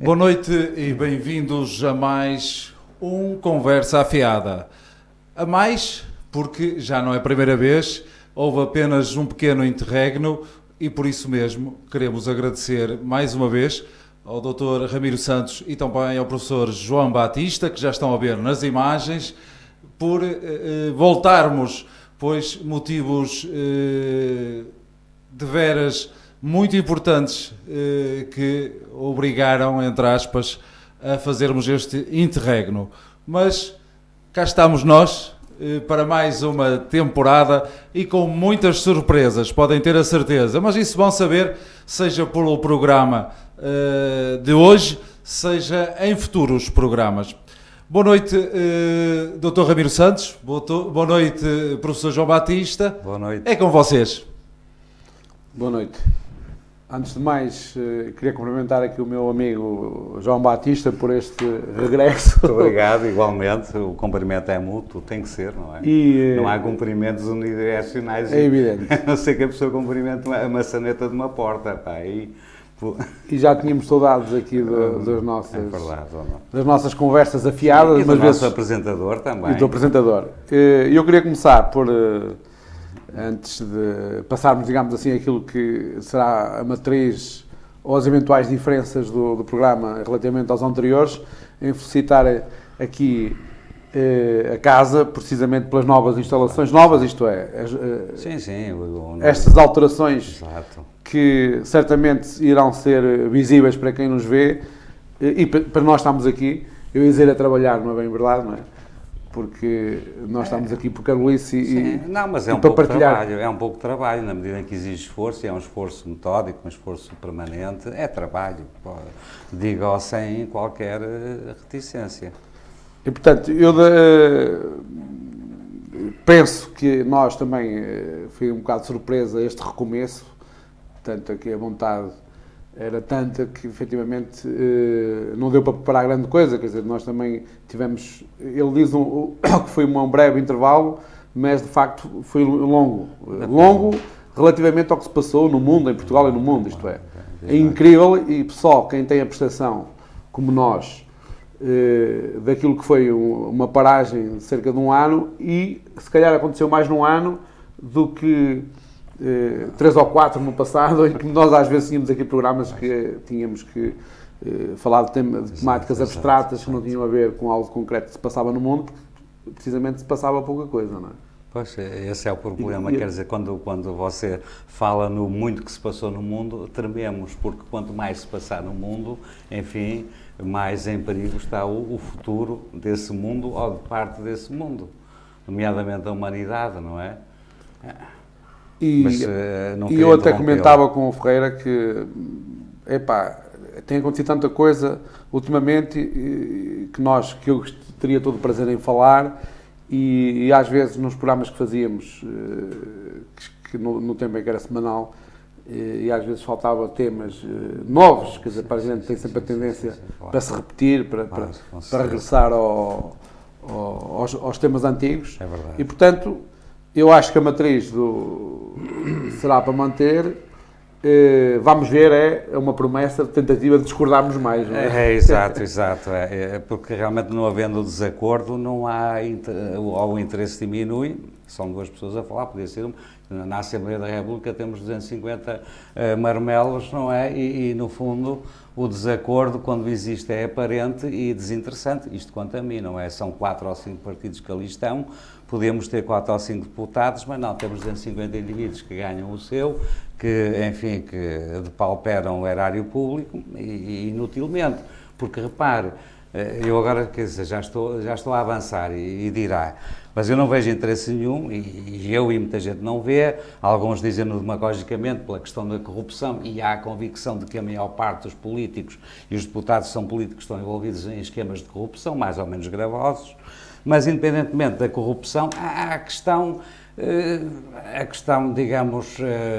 Boa noite e bem-vindos a mais um Conversa Afiada. A mais, porque já não é a primeira vez, houve apenas um pequeno interregno e por isso mesmo queremos agradecer mais uma vez ao Dr. Ramiro Santos e também ao professor João Batista, que já estão a ver nas imagens, por voltarmos, pois motivos deveras muito importantes que obrigaram, entre aspas, a fazermos este interregno. Mas cá estamos nós para mais uma temporada e com muitas surpresas, podem ter a certeza. Mas isso vão saber, seja pelo programa de hoje, seja em futuros programas. Boa noite, Dr. Ramiro Santos. Boa noite, professor João Batista. Boa noite. É com vocês. Boa noite. Antes de mais, queria cumprimentar aqui o meu amigo João Batista por este regresso. Muito obrigado, igualmente. O cumprimento é mútuo, tem que ser, não é? Não há cumprimentos unidirecionais. É evidente. A não ser que a pessoa cumprimente a maçaneta de uma porta. Pá, e já tínhamos saudades aqui das nossas conversas afiadas. E do nosso apresentador também. E do apresentador. Eu queria começar por... antes de passarmos, digamos assim, aquilo que será a matriz ou as eventuais diferenças do programa relativamente aos anteriores, em felicitar aqui a casa, precisamente pelas novas instalações, novas, isto é, estas alterações. Exato. Que certamente irão ser visíveis para quem nos vê, e para nós estamos aqui, eu ia dizer a trabalhar, não é bem verdade, não é? Porque nós estamos aqui por Carolice e não, mas é um pouco trabalho, é um pouco de trabalho, na medida em que exige esforço, é um esforço metódico, um esforço permanente, é trabalho, digo sem qualquer reticência. E portanto, eu penso que nós também foi um bocado de surpresa este recomeço, tanto que a vontade era tanta que, efetivamente, não deu para preparar grande coisa. Quer dizer, nós também tivemos... Ele diz que foi um breve intervalo, mas, de facto, foi longo. Longo relativamente ao que se passou no mundo, em Portugal e no mundo, isto é. É incrível e só quem tem a percepção, como nós, daquilo que foi uma paragem de cerca de um ano e, se calhar, aconteceu mais num ano do que... 3 ou 4 no passado, em que nós às vezes tínhamos aqui programas que tínhamos que falar de temáticas abstratas que não tinham a ver com algo concreto que se passava no mundo, porque precisamente se passava pouca coisa, não é? Pois, esse é o problema, quer dizer, quando você fala no muito que se passou no mundo, trememos, porque quanto mais se passar no mundo, enfim, mais em perigo está o futuro desse mundo ou de parte desse mundo, nomeadamente a humanidade, não é? E eu até comentava com o Ferreira que tem acontecido tanta coisa ultimamente que eu teria todo o prazer em falar e às vezes nos programas que fazíamos, que no tempo em que era semanal, e às vezes faltava temas novos, quer dizer, para a gente tem sempre a tendência para se repetir, para regressar aos temas antigos. É verdade. E portanto... Eu acho que a matriz será para manter, vamos ver, é uma promessa de tentativa de discordarmos mais. Não é? Exato, porque realmente não havendo desacordo, não há, ou o interesse diminui, são duas pessoas a falar, podia ser na Assembleia da República temos 250 marmelos, não é? E no fundo o desacordo, quando existe, é aparente e desinteressante, isto quanto a mim, não é? São 4 ou 5 partidos que ali estão, podemos ter 4 ou 5 deputados, mas não, temos 250 indivíduos que ganham o seu, que, enfim, que depauperam o erário público e inutilmente, porque repare, eu agora, quer dizer, já estou a avançar e dirá, mas eu não vejo interesse nenhum, e eu e muita gente não vê, alguns dizem-no demagogicamente pela questão da corrupção, e há a convicção de que a maior parte dos políticos e os deputados são políticos que estão envolvidos em esquemas de corrupção, mais ou menos gravosos, mas independentemente da corrupção, há a questão, digamos,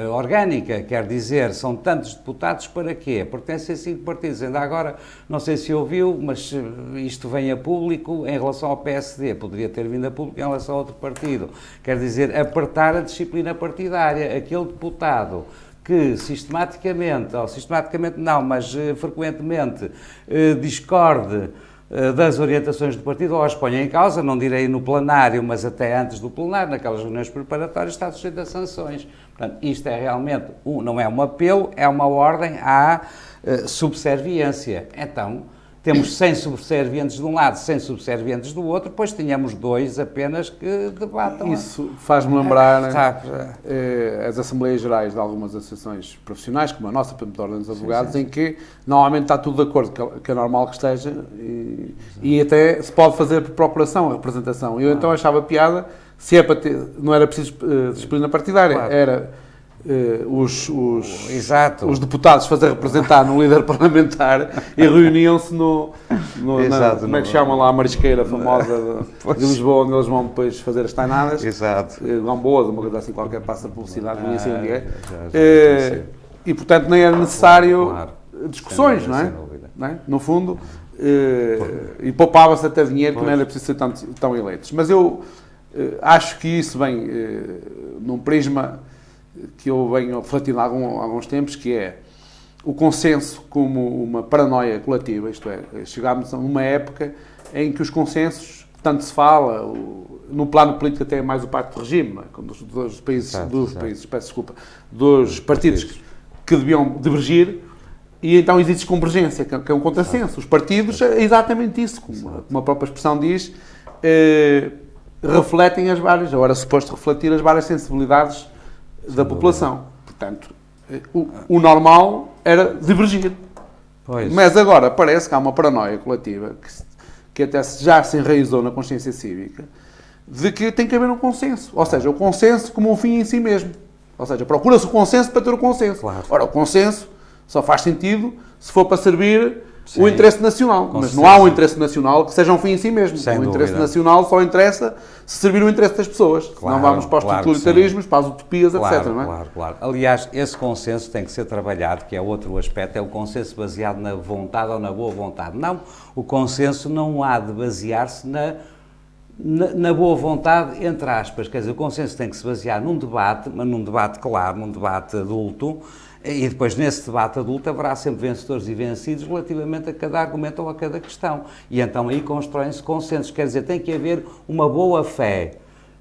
orgânica, quer dizer, são tantos deputados para quê? Pertencem a 5 partidos, ainda agora, não sei se ouviu, mas isto vem a público em relação ao PSD, poderia ter vindo a público em relação a outro partido, quer dizer, apertar a disciplina partidária, aquele deputado que sistematicamente, ou sistematicamente não, mas frequentemente discorde das orientações do partido ou as ponha em causa, não direi no plenário, mas até antes do plenário, naquelas reuniões preparatórias, está sujeito a sanções. Portanto, isto é realmente, não é um apelo, é uma ordem à subserviência. Então, temos 100 subservientes de um lado, 100 subservientes do outro, depois tínhamos 2 apenas que debatam. Isso faz-me lembrar as Assembleias Gerais de algumas associações profissionais, como a nossa, por exemplo, da Ordem dos Advogados, em que normalmente está tudo de acordo, que é normal que esteja, e até se pode fazer por procuração a representação. Eu então achava piada, se é para ter, não era preciso disciplina partidária, era... os deputados fazer representar no líder parlamentar e reuniam-se como é que chamam lá a marisqueira famosa de Lisboa, onde eles vão depois fazer as tainadas. Exato. Gamboa, uma coisa assim qualquer, passa publicidade, não sei onde é. E portanto nem era necessário discussões, não é? No fundo, e poupava-se até dinheiro, que não era preciso ser tão eleitos. Mas eu acho que isso vem num prisma que eu venho refletindo há alguns tempos, que é o consenso como uma paranoia coletiva, isto é, chegámos a uma época em que os consensos, tanto se fala, no plano político até é mais o pacto de regime, dos partidos que deviam divergir, e então existe convergência, que é um contrassenso. Os partidos, é exatamente isso, como a própria expressão diz, refletem as várias, ou era suposto refletir as várias sensibilidades da população. Portanto, o normal era divergir. Pois. Mas agora parece que há uma paranoia coletiva que até já se enraizou na consciência cívica de que tem que haver um consenso. Ou seja, o consenso como um fim em si mesmo. Ou seja, procura-se o consenso para ter o consenso. Claro. Ora, o consenso só faz sentido se for para servir o interesse nacional. Mas não há um interesse nacional que seja um fim em si mesmo. O interesse nacional só interessa se servir o interesse das pessoas. Claro, não vamos para os totalitarismos, para as utopias, etc. Não é? Claro. Aliás, esse consenso tem que ser trabalhado, que é outro aspecto, é o consenso baseado na vontade ou na boa vontade. Não, o consenso não há de basear-se na boa vontade, entre aspas. Quer dizer, o consenso tem que se basear num debate, mas num debate claro, num debate adulto, e depois nesse debate adulto haverá sempre vencedores e vencidos relativamente a cada argumento ou a cada questão. E então aí constroem-se consensos. Quer dizer, tem que haver uma boa fé.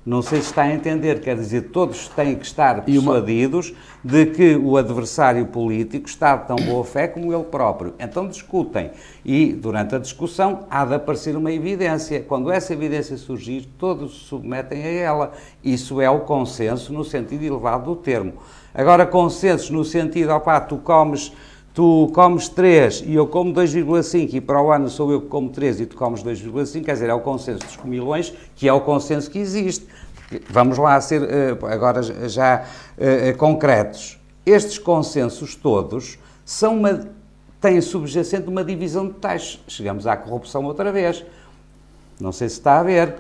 Não sei se está a entender, quer dizer, todos têm que estar persuadidos de que o adversário político está de tão boa fé como ele próprio. Então discutem e, durante a discussão, há de aparecer uma evidência. Quando essa evidência surgir, todos se submetem a ela. Isso é o consenso no sentido elevado do termo. Agora, consensos no sentido, tu comes 3 e eu como 2,5 e para o ano sou eu que como 3 e tu comes 2,5, quer dizer, é o consenso dos comilões, que é o consenso que existe. Vamos lá ser agora já concretos. Estes consensos todos têm subjacente uma divisão de taxas. Chegamos à corrupção outra vez. Não sei se está a ver.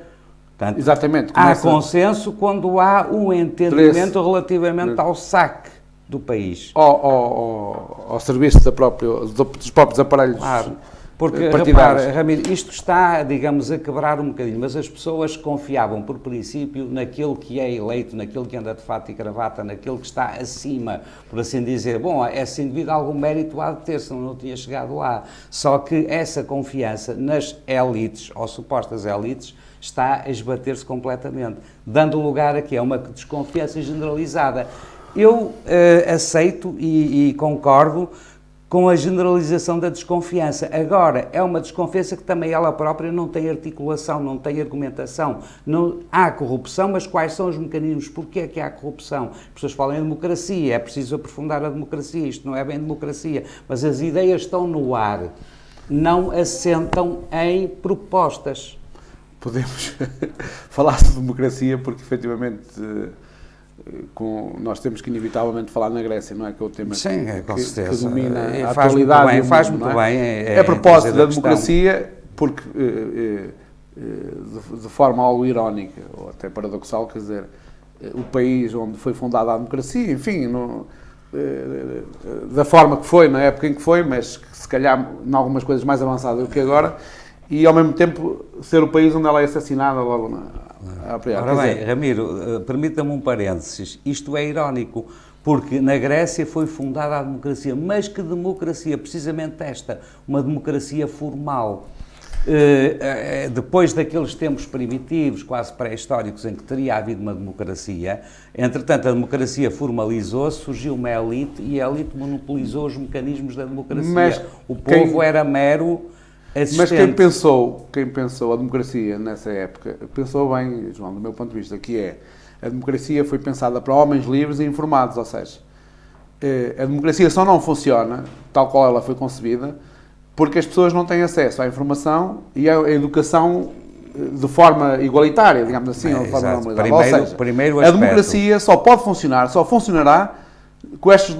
Portanto, exatamente. Há consenso quando há um entendimento relativamente ao saque do país. Ao serviço dos próprios aparelhos. Claro, porque, repara, Ramiro, isto está, digamos, a quebrar um bocadinho, mas as pessoas confiavam, por princípio, naquele que é eleito, naquele que anda de fato e gravata, naquele que está acima, por assim dizer. Bom, é assim, devido a algum mérito há de ter, senão não tinha chegado lá. Só que essa confiança nas elites, ou supostas elites, está a esbater-se completamente, dando lugar a uma desconfiança generalizada. Eu aceito e concordo com a generalização da desconfiança. Agora, é uma desconfiança que também ela própria não tem articulação, não tem argumentação. Não, há corrupção, mas quais são os mecanismos? Porquê é que há corrupção? As pessoas falam em democracia, é preciso aprofundar a democracia, isto não é bem democracia, mas as ideias estão no ar, não assentam em propostas. Podemos falar de democracia porque, efetivamente, nós temos que, inevitavelmente, falar na Grécia, não é? Que é o tema que domina a atualidade. Faz muito bem. A propósito da democracia, porque, de forma algo irónica, ou até paradoxal, quer dizer, o país onde foi fundada a democracia, enfim, da forma que foi, na época em que foi, mas que, se calhar, em algumas coisas mais avançadas do que agora, e, ao mesmo tempo, ser o país onde ela é assassinada logo à priori. Ora bem, Ramiro, permita-me um parênteses. Isto é irónico, Porque na Grécia foi fundada a democracia, mas que democracia? Precisamente esta, uma democracia formal. Depois daqueles tempos primitivos, quase pré-históricos, em que teria havido uma democracia, entretanto a democracia formalizou-se, surgiu uma elite e a elite monopolizou os mecanismos da democracia. Mas o povo era mero assistente. Mas quem pensou a democracia nessa época, pensou bem, João, do meu ponto de vista, que é, a democracia foi pensada para homens livres e informados, ou seja, a democracia só não funciona, tal qual ela foi concebida, porque as pessoas não têm acesso à informação e à educação de forma igualitária, digamos assim, ou de forma normalizada. Ou seja, a democracia só pode funcionar, só funcionará com estes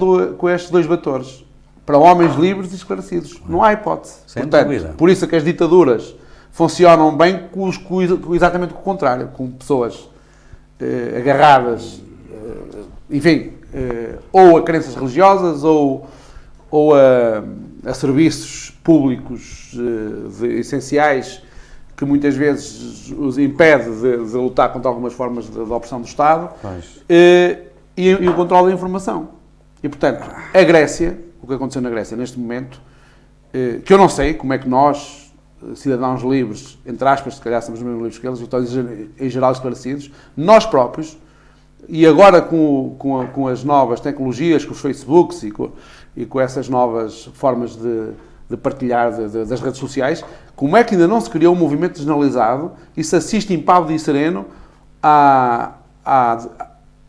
dois vetores, para homens livres e esclarecidos. Não há hipótese. Sem Portanto, dúvida. por isso é que as ditaduras funcionam bem exatamente com o contrário, com pessoas agarradas, enfim, ou a crenças religiosas ou a serviços públicos essenciais que muitas vezes os impede de lutar contra algumas formas de opressão do Estado e o controle da informação. E, portanto, a Grécia, o que aconteceu na Grécia neste momento, que eu não sei como é que nós, cidadãos livres, entre aspas, se calhar somos mesmo livres que eles, estou em geral esclarecidos, nós próprios, e agora com as novas tecnologias, com os Facebooks e com essas novas formas de partilhar das redes sociais, como é que ainda não se criou um movimento generalizado e se assiste impávido e sereno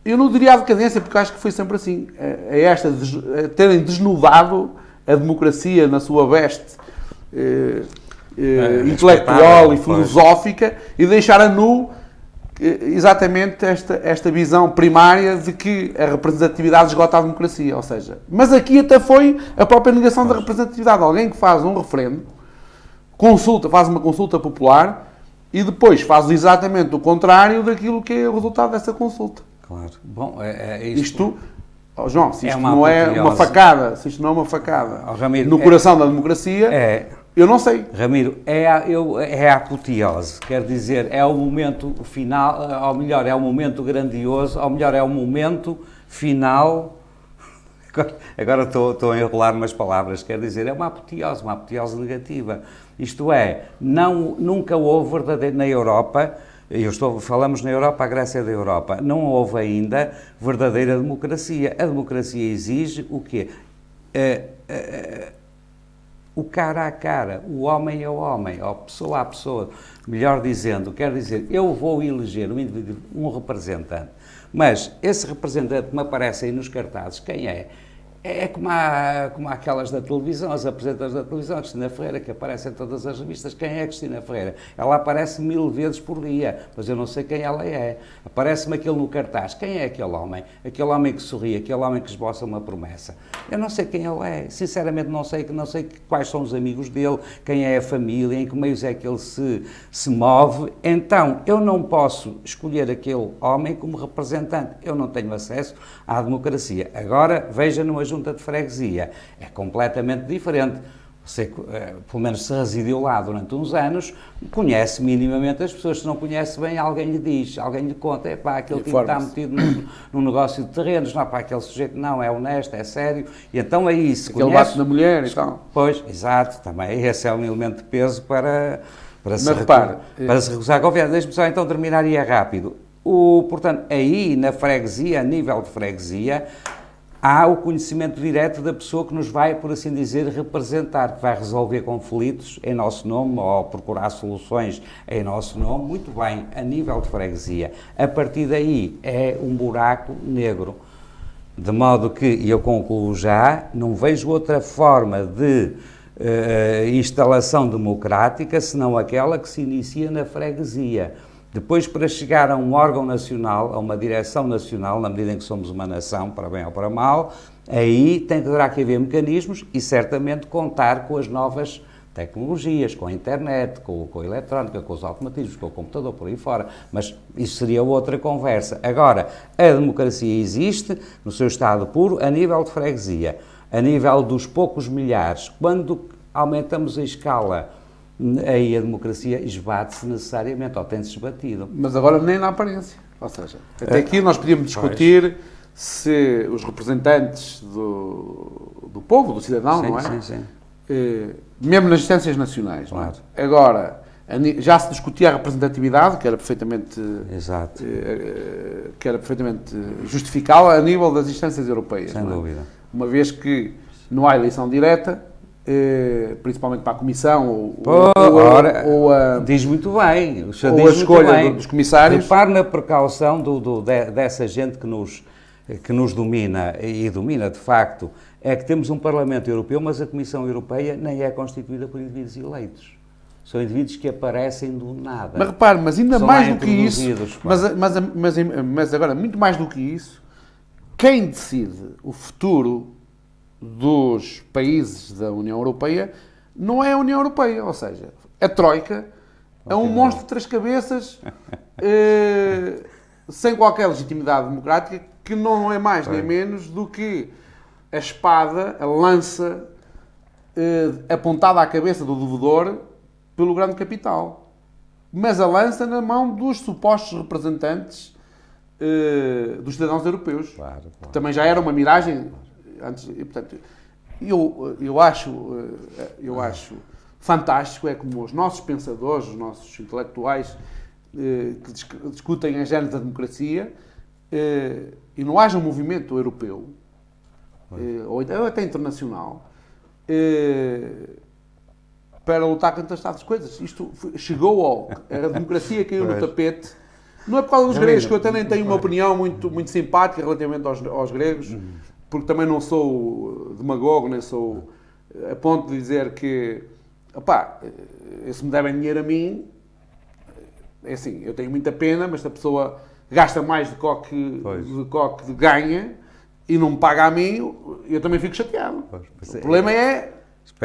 eu não diria à decadência, porque acho que foi sempre assim, a terem desnudado a democracia na sua veste intelectual e filosófica e deixar a nu exatamente esta visão primária de que a representatividade esgota a democracia, ou seja, mas aqui até foi a própria negação da representatividade. Alguém que faz um referendo, faz uma consulta popular e depois faz exatamente o contrário daquilo que é o resultado dessa consulta. Claro. Bom, João, se isto não é uma facada, Ramiro, no coração da democracia, eu não sei. Ramiro, é a apoteose, quer dizer, é o momento final, ou melhor, é o momento grandioso, ou melhor, é o momento final. Agora estou a enrolar umas palavras, quer dizer, é uma apoteose negativa. Isto é, nunca houve verdadeiro na Europa. Falamos na Europa, a Grécia é da Europa. Não houve ainda verdadeira democracia. A democracia exige o quê? O cara a cara, o homem ao homem, ou pessoa a pessoa. Melhor dizendo, quer dizer, eu vou eleger um representante, mas esse representante que me aparece aí nos cartazes, quem é? É como aquelas da televisão, as apresentadoras da televisão, a Cristina Ferreira, que aparece em todas as revistas. Quem é a Cristina Ferreira? Ela aparece 1000 vezes por dia, mas eu não sei quem ela é. Aparece-me aquele no cartaz. Quem é aquele homem? Aquele homem que sorri, aquele homem que esboça uma promessa. Eu não sei quem ele é. Sinceramente não sei quais são os amigos dele, quem é a família, em que meios é que ele se move. Então, eu não posso escolher aquele homem como representante. Eu não tenho acesso à democracia. Agora, veja numa junta de freguesia, é completamente diferente. Você, pelo menos se residiu lá durante uns anos, conhece minimamente as pessoas. Se não conhece bem, alguém lhe diz, alguém lhe conta, aquele tipo está metido num negócio de terrenos, aquele sujeito não, é honesto, é sério, e então aí se conhece... Ele bate na mulher e tal. Pois, exato, também esse é um elemento de peso para se recusar a confiança. Deixe-me só então terminar e é rápido. Portanto, aí na freguesia, a nível de freguesia, há o conhecimento direto da pessoa que nos vai, por assim dizer, representar, que vai resolver conflitos em nosso nome ou procurar soluções em nosso nome. Muito bem, a nível de freguesia. A partir daí é um buraco negro. De modo que, e eu concluo já, não vejo outra forma de instalação democrática senão aquela que se inicia na freguesia. Depois, para chegar a um órgão nacional, a uma direção nacional, na medida em que somos uma nação, para bem ou para mal, aí terá que haver mecanismos e certamente contar com as novas tecnologias, com a internet, com a eletrónica, com os automatismos, com o computador, por aí fora. Mas isso seria outra conversa. Agora, a democracia existe no seu estado puro a nível de freguesia, a nível dos poucos milhares. Quando aumentamos a escala, aí a democracia esbate-se necessariamente, ou tem-se esbatido. Mas agora nem na aparência. Ou seja, até aqui nós podíamos discutir se os representantes do povo, do cidadão, Sim, não é? sim, sim. Mesmo nas instâncias nacionais. Claro. Não é? Agora, já se discutia a representatividade, que era perfeitamente, Exato. que era perfeitamente justificável a nível das instâncias europeias. Sem não é? dúvida. Uma vez que não há eleição direta, principalmente para a Comissão diz muito bem. O senhor ou diz a escolha muito bem. dos comissários. Repare na precaução dessa gente que nos domina, e domina de facto, é que temos um Parlamento Europeu, mas a Comissão Europeia nem é constituída por indivíduos eleitos. São indivíduos que aparecem do nada. Mas repare, mas ainda São mais lá do que isso, introduzidos, claro. mas agora, muito mais do que isso, quem decide o futuro dos países da União Europeia não é a União Europeia, ou seja, a Troika é um monstro de 3 cabeças sem qualquer legitimidade democrática, que não é mais nem menos do que a espada, a lança apontada à cabeça do devedor pelo grande capital. Mas a lança na mão dos supostos representantes dos cidadãos europeus. Claro. Também já era uma miragem antes, e, portanto, eu acho fantástico, é como os nossos pensadores, os nossos intelectuais que discutem a gênese da democracia, e não haja um movimento europeu, ou até internacional, para lutar contra estas coisas. Isto chegou a democracia caiu no tapete. Não é por causa dos gregos, que eu até nem tenho uma opinião muito simpática relativamente aos gregos, porque também não sou demagogo, nem sou a ponto de dizer que, se me devem dinheiro a mim, é assim, eu tenho muita pena, mas se a pessoa gasta mais do que ganha e não me paga a mim, eu também fico chateado. O problema é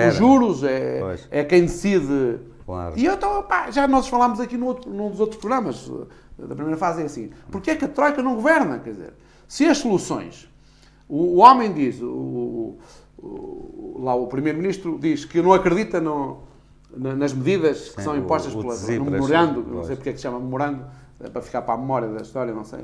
os juros, é quem decide. Claro. E eu então, já nós falámos aqui num dos outros programas da primeira fase, é assim, porque é que a Troika não governa? Quer dizer, se as soluções, o homem diz, lá o primeiro-ministro diz que não acredita nas medidas que são impostas no memorando, não sei porque é que se chama memorando, para ficar para a memória da história, não sei.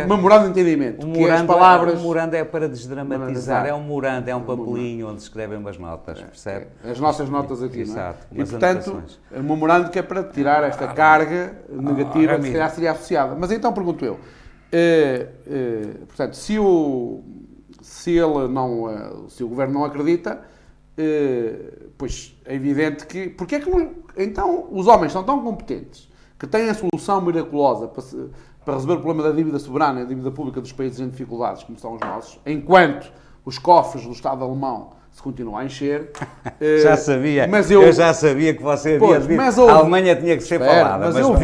Memorando de entendimento. O que as palavras... memorando é para desdramatizar, é um memorando, é um papelinho onde se escrevem umas notas, percebe? As nossas notas aqui, Exato, não é? E, portanto, o memorando que é para tirar esta carga negativa que se calhar seria associada. Mas então pergunto eu, portanto, se o Governo não acredita, pois é evidente que... Porque é que então os homens são tão competentes que têm a solução miraculosa para resolver o problema da dívida soberana e da dívida pública dos países em dificuldades, como são os nossos, enquanto os cofres do Estado alemão se continuam a encher. Já sabia, eu já sabia que você havia dito. A Alemanha tinha que ser falada. Mas eu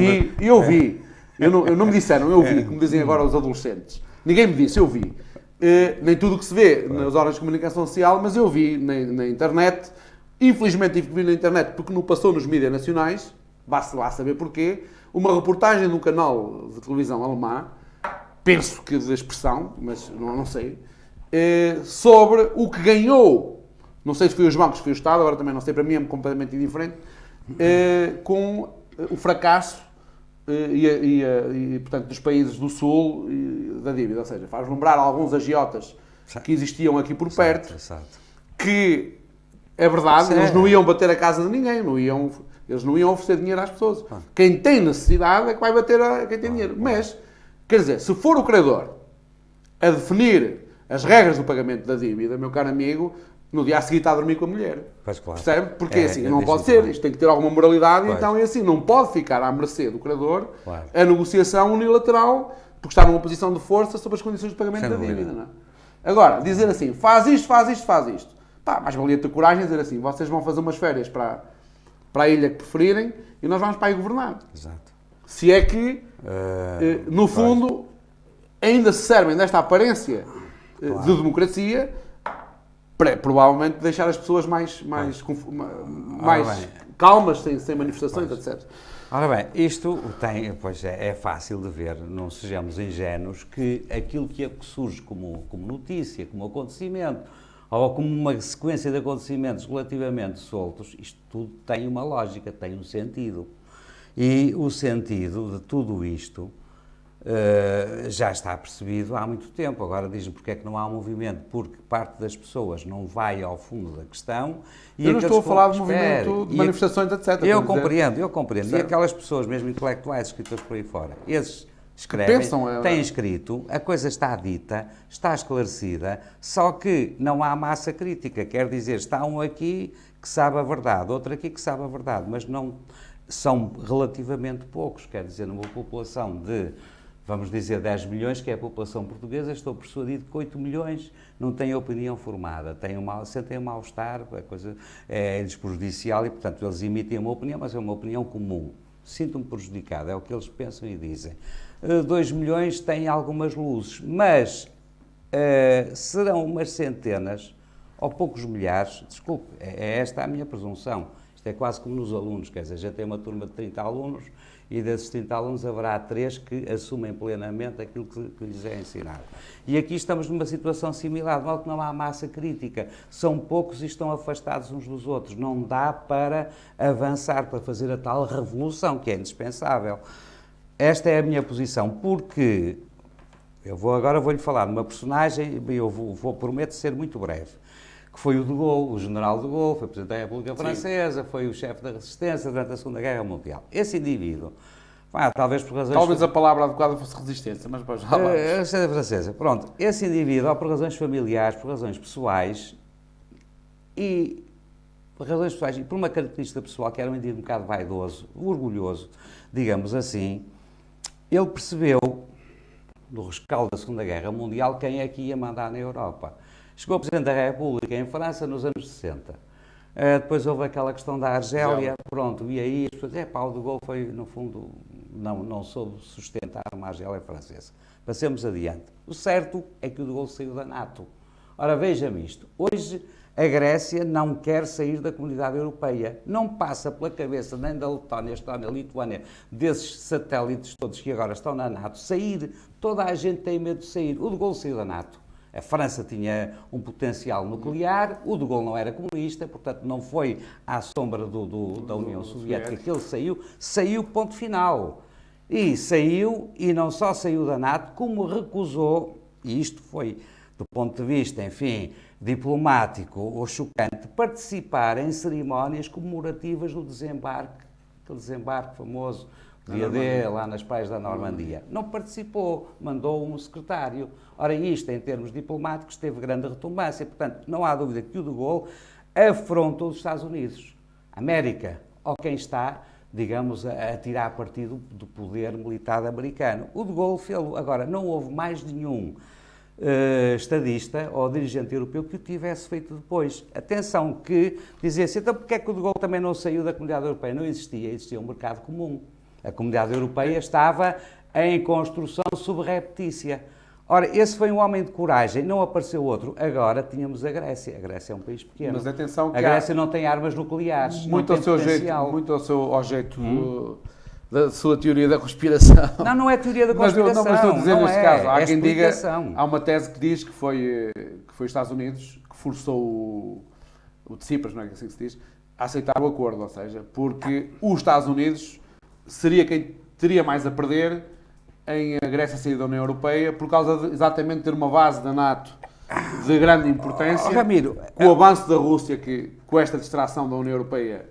vi. Não me disseram, eu vi, como dizem agora os adolescentes. Ninguém me disse, eu vi. Nem tudo o que se vê nas horas de comunicação social, mas eu vi na internet. Infelizmente tive que vir na internet porque não passou nos mídias nacionais, basta lá saber porquê, uma reportagem de um canal de televisão alemã, penso que da expressão, mas não sei, sobre o que ganhou, não sei se foi os bancos, se foi o Estado, agora também não sei, para mim é completamente indiferente, com o fracasso portanto, dos países do Sul da dívida. Ou seja, faz lembrar alguns agiotas que existiam aqui por perto, que é verdade, eles não iam bater a casa de ninguém, eles não iam oferecer dinheiro às pessoas. Quem tem necessidade é que vai bater a quem tem dinheiro. Mas, quer dizer, se for o credor a definir as regras do pagamento da dívida, meu caro amigo, no dia a seguir está a dormir com a mulher. Pois claro. Percebe? Porque assim, não pode ser. Isto tem que ter alguma moralidade, então é assim, não pode ficar à mercê do credor a negociação unilateral, porque está numa posição de força sobre as condições de pagamento da dívida. Não é? Agora, dizer assim, faz isto. Mais valia ter coragem de dizer assim, vocês vão fazer umas férias para a ilha que preferirem e nós vamos para aí governar. Exato. Se é que, no fundo, ainda se servem desta aparência de democracia para, provavelmente, deixar as pessoas mais calmas, sem manifestações, etc. Ora bem, isto é fácil de ver, não sejamos ingênuos, que aquilo que surge como notícia, como acontecimento, ou como uma sequência de acontecimentos relativamente soltos, isto tudo tem uma lógica, tem um sentido. E o sentido de tudo isto já está percebido há muito tempo. Agora dizem porque é que não há movimento, porque parte das pessoas não vai ao fundo da questão. Eu não estou a falar de movimento, de manifestações, etc. Eu compreendo. Certo. E aquelas pessoas, mesmo intelectuais, escritores por aí fora, esses escrevem, têm escrito, a coisa está dita, está esclarecida, só que não há massa crítica. Quer dizer, está um aqui que sabe a verdade, outro aqui que sabe a verdade, mas não são relativamente poucos. Quer dizer, numa população de, vamos dizer, 10 milhões, que é a população portuguesa, estou persuadido que 8 milhões não têm opinião formada, sentem um mal-estar, a coisa é-lhes prejudicial e, portanto, eles emitem uma opinião, mas é uma opinião comum. Sinto-me prejudicado, é o que eles pensam e dizem. 2 milhões têm algumas luzes, mas serão umas centenas ou poucos milhares, desculpe, é esta a minha presunção. Isto é quase como nos alunos, quer dizer, já tem uma turma de 30 alunos e desses 30 alunos haverá 3 que assumem plenamente aquilo que lhes é ensinado. E aqui estamos numa situação similar, de modo que não há massa crítica. São poucos e estão afastados uns dos outros. Não dá para avançar, para fazer a tal revolução que é indispensável. Esta é a minha posição, porque agora vou-lhe falar de uma personagem, eu prometo ser muito breve, que foi o de Gaulle, o general de Gaulle, foi Presidente da República Francesa, foi o chefe da resistência durante a Segunda Guerra Mundial. Esse indivíduo, talvez por razões... Talvez a palavra adequada fosse resistência, mas depois já vamos. A resistência francesa, pronto. Esse indivíduo, ou por razões familiares, por razões pessoais, e por uma característica pessoal, que era um indivíduo um bocado vaidoso, orgulhoso, digamos assim, ele percebeu, no rescaldo da Segunda Guerra Mundial, quem é que ia mandar na Europa. Chegou o Presidente da República em França nos anos 60. Depois houve aquela questão da Argélia, pronto, e aí as pessoas, o de Gaulle foi, no fundo, não soube sustentar uma Argélia francesa. Passemos adiante. O certo é que o de Gaulle saiu da NATO. Ora, veja-me isto. Hoje, a Grécia não quer sair da Comunidade Europeia. Não passa pela cabeça nem da Letónia, Estónia, Lituânia, desses satélites todos que agora estão na NATO, sair. Toda a gente tem medo de sair. O de Gaulle saiu da NATO. A França tinha um potencial nuclear, o de Gaulle não era comunista, portanto não foi à sombra da União Soviética que ele saiu ponto final. E saiu, e não só saiu da NATO, como recusou, e isto foi, do ponto de vista, enfim, diplomático ou chocante, participar em cerimónias comemorativas do desembarque, aquele desembarque famoso, dia D, lá nas praias da Normandia. Não participou, mandou um secretário. Ora, isto, em termos diplomáticos, teve grande retumbância. Portanto, não há dúvida que o de Gaulle afrontou os Estados Unidos, a América, ou quem está, digamos, a tirar partido do poder militar americano. O de Gaulle fez-lo. Agora, não houve mais nenhum estadista ou dirigente europeu que o tivesse feito depois. Atenção que dizia-se, então porque é que o de Gaulle também não saiu da Comunidade Europeia? Não existia um mercado comum. A Comunidade Europeia estava em construção subreptícia. Ora, esse foi um homem de coragem, não apareceu outro. Agora tínhamos a Grécia. A Grécia é um país pequeno. Mas atenção que a Grécia não tem armas nucleares. Muito ao seu jeito da sua teoria da conspiração. Não é teoria da conspiração. Mas estou a dizer neste caso. Há quem diga, explicação. há uma tese que diz que foi os Estados Unidos que forçou o Tsipras, não é assim que se diz, a aceitar o acordo. Ou seja, porque os Estados Unidos seria quem teria mais a perder em a Grécia sair da União Europeia por causa de exatamente ter uma base da NATO de grande importância. Ramiro, com o avanço da Rússia, que com esta distração da União Europeia,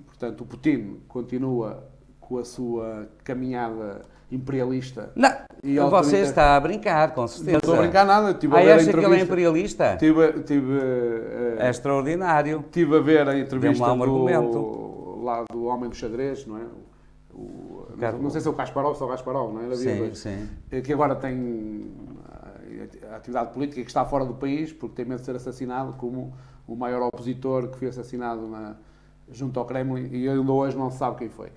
portanto, o Putin continua com a sua caminhada imperialista. Não, você está a brincar, com certeza. Não estou a brincar nada. Estive a ver a acha que ele é entrevista. imperialista? É extraordinário. Estive a ver a entrevista Deu-me lá um argumento. Lá do homem do xadrez, não é? Não sei se é o Kasparov, se é o Kasparov, não é? Sim. Que agora tem a atividade política, que está fora do país, porque tem medo de ser assassinado, como o maior opositor que foi assassinado junto ao Kremlin, e ainda hoje não se sabe quem foi.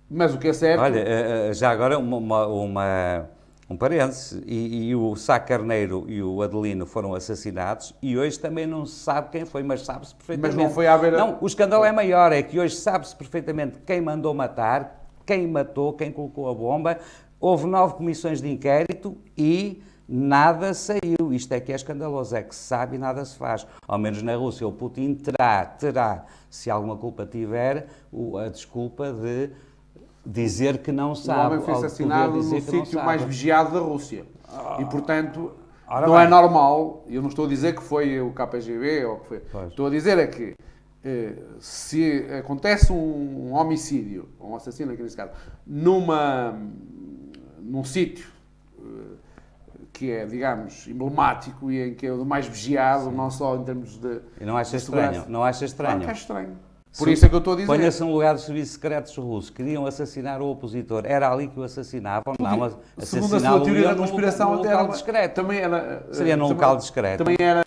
Mas o que é certo... Olha, já agora um parênteses, e o Sá Carneiro e o Adelino foram assassinados, e hoje também não se sabe quem foi, mas sabe-se perfeitamente. Mas não foi a haver... Não, o escândalo é maior, é que hoje sabe-se perfeitamente quem mandou matar, quem matou, quem colocou a bomba. Houve 9 comissões de inquérito e nada saiu. Isto é que é escandaloso, é que se sabe e nada se faz. Ao menos na Rússia, o Putin terá, se alguma culpa tiver, a desculpa de dizer que não O sabe. homem foi ao assassinado poder no dizer que não sítio sabe. mais vigiado da Rússia. E, portanto, Ora não bem. é normal, eu não estou a dizer que foi o KGB ou o que foi. Pois. Estou a dizer é que se acontece um homicídio, um assassino aqui nesse caso, num sítio que é, digamos, emblemático e em que é o mais vigiado, não só em termos de E não acha de estranho? segurança. Não acha Claro estranho? que é estranho. Por isso é que eu estou a dizer. Ponha-se no lugar dos serviços secretos russos. Queriam assassinar o opositor. Era ali que o assassinavam? Não, mas Segundo a sua assassiná-lo teoria da num conspiração, local até era discreto. também era. Seria num também- local discreto. Também era.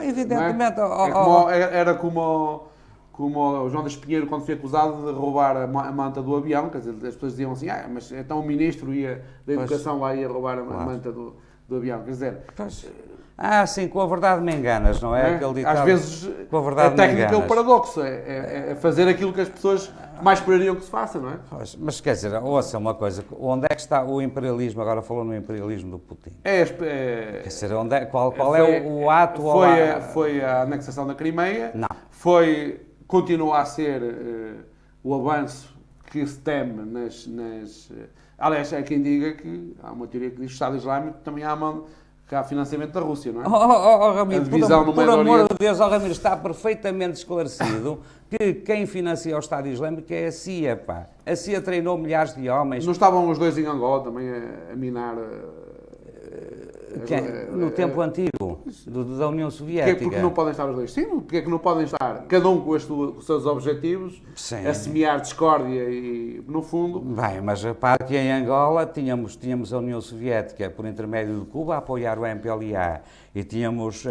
Evidentemente. Não é? Era como o João das Pinheiro, quando foi acusado de roubar a manta do avião, quer dizer, as pessoas diziam assim, mas então o ministro da Educação lá ia roubar a manta do avião, quer dizer... Sim, com a verdade me enganas, não é? Aquele ditado, Às vezes com a verdade a técnica me é o enganas. paradoxo, é fazer aquilo que as pessoas mais esperariam que se faça, não é? Pois, mas quer dizer, ouça uma coisa, onde é que está o imperialismo? Agora falou no imperialismo do Putin. Quer dizer, qual é o ato? Foi a anexação da Crimeia, Não. continua a ser o avanço que se teme aliás, há quem diga que há uma teoria que diz que o Estado Islâmico também há financiamento da Rússia, não é? Ramiro, A divisão no por Médio amor Oriente. de Deus, Ramiro, está perfeitamente esclarecido que quem financia o Estado Islâmico é a CIA, pá. A CIA treinou milhares de homens. Não estavam os dois em Angola também a minar... No tempo antigo, da União Soviética. Porque não podem estar os dois? Sim, porque é que não podem estar cada um com os seus objetivos, Sim. a semear discórdia e, no fundo... Bem, mas repare que em Angola tínhamos a União Soviética, por intermédio de Cuba, a apoiar o MPLA e tínhamos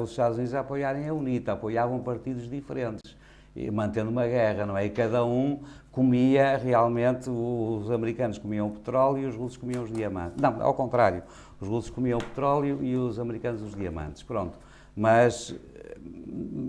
os Estados Unidos a apoiarem a UNITA, apoiavam partidos diferentes, e mantendo uma guerra, não é? E cada um comia realmente, os americanos comiam o petróleo e os russos comiam os diamantes. Não, ao contrário, os russos comiam o petróleo e os americanos os diamantes, pronto. Mas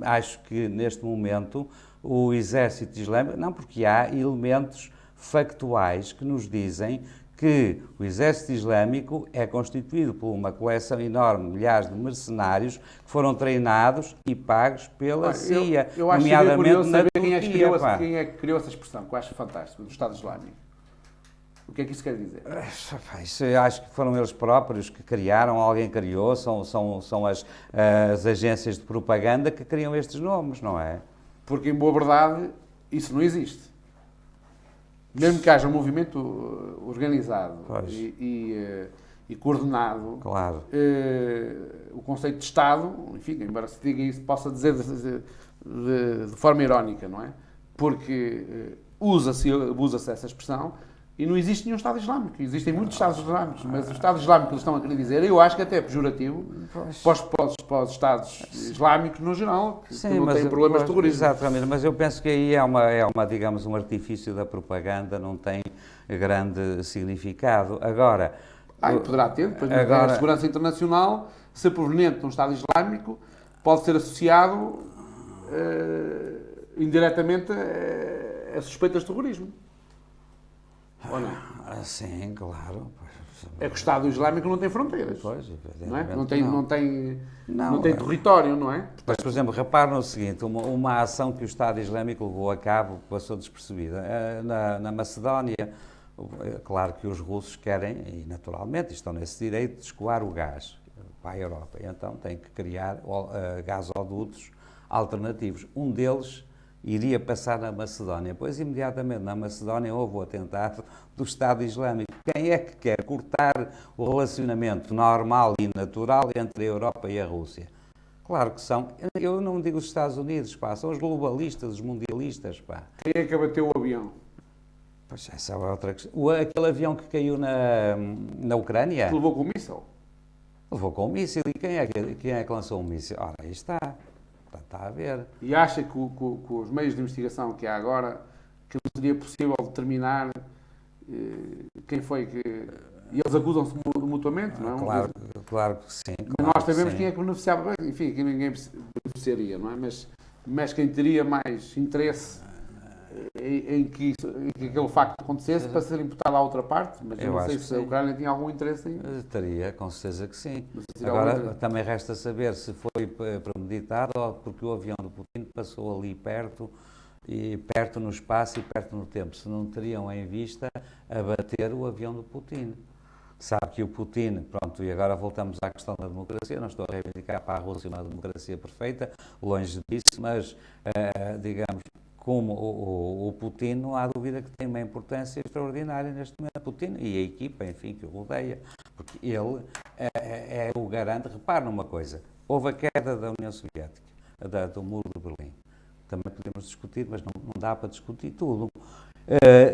acho que neste momento o exército islâmico, não, porque há elementos factuais que nos dizem que o exército islâmico é constituído por uma coleção enorme, milhares de mercenários que foram treinados e pagos pela CIA, eu acho nomeadamente curioso na saber Turquia. quem é que criou essa expressão, que eu acho fantástico, do Estado Islâmico. O que é que isso quer dizer? Isso eu acho que foram eles próprios que criaram, alguém criou, são as agências de propaganda que criam estes nomes, não é? Porque, em boa verdade, isso não existe. Mesmo que haja um movimento organizado e coordenado, Claro. O conceito de Estado, enfim, embora se diga isso, possa dizer de forma irónica, não é? Porque abusa-se essa expressão e não existe nenhum Estado Islâmico. Existem muitos Estados Islâmicos, mas o Estado Islâmico que eles estão a querer dizer, eu acho que até é pejorativo para os Estados Islâmicos no geral, que não têm problemas de terrorismo. Exatamente, mas eu penso que aí é uma, digamos, um artifício da propaganda, não tem grande significado. Agora... poderá ter, depois agora, a segurança internacional, se proveniente de um Estado Islâmico, pode ser associado indiretamente a suspeitas de terrorismo. Ou não? Sim, claro. É que o Estado Islâmico não tem fronteiras. Pois, Não é? Não tem território, não é? Mas, por exemplo, repare no seguinte, uma ação que o Estado Islâmico levou a cabo passou despercebida. Na Macedónia, claro que os russos querem, e naturalmente estão nesse direito, de escoar o gás para a Europa. E então têm que criar gasodutos alternativos. Um deles iria passar na Macedónia. Pois, imediatamente, na Macedónia houve o atentado do Estado Islâmico. Quem é que quer cortar o relacionamento normal e natural entre a Europa e a Rússia? Claro que são. Eu não digo os Estados Unidos, pá, são os globalistas, os mundialistas, pá. Quem é que abateu o avião? Pois, essa é outra questão. Aquele avião que caiu na Ucrânia? Que levou com o míssil? Levou com um míssil. E quem é que lançou um míssil? Ora, aí está. Está a ver. E acha que com os meios de investigação que há agora, que não seria possível determinar quem foi que... E eles acusam-se mutuamente, não é? Claro que sim. Mas nós sabemos quem é que beneficiava. Enfim, que ninguém beneficiaria, não é? Mas quem teria mais interesse em que aquele facto acontecesse para ser imputado à outra parte, mas eu não sei se a Ucrânia tinha algum interesse em... Teria, com certeza que sim. Agora, também resta saber se foi premeditado ou porque o avião do Putin passou ali perto e perto no espaço e perto no tempo, se não teriam em vista abater o avião do Putin. Sabe que o Putin, pronto, e agora voltamos à questão da democracia, não estou a reivindicar para a Rússia uma democracia perfeita, longe disso, mas, digamos, como o Putin, não há dúvida que tem uma importância extraordinária neste momento, Putin e a equipa, enfim, que o rodeia, porque ele é o garante. Repare numa coisa, houve a queda da União Soviética, do muro de Berlim. Também podemos discutir, mas não dá para discutir tudo.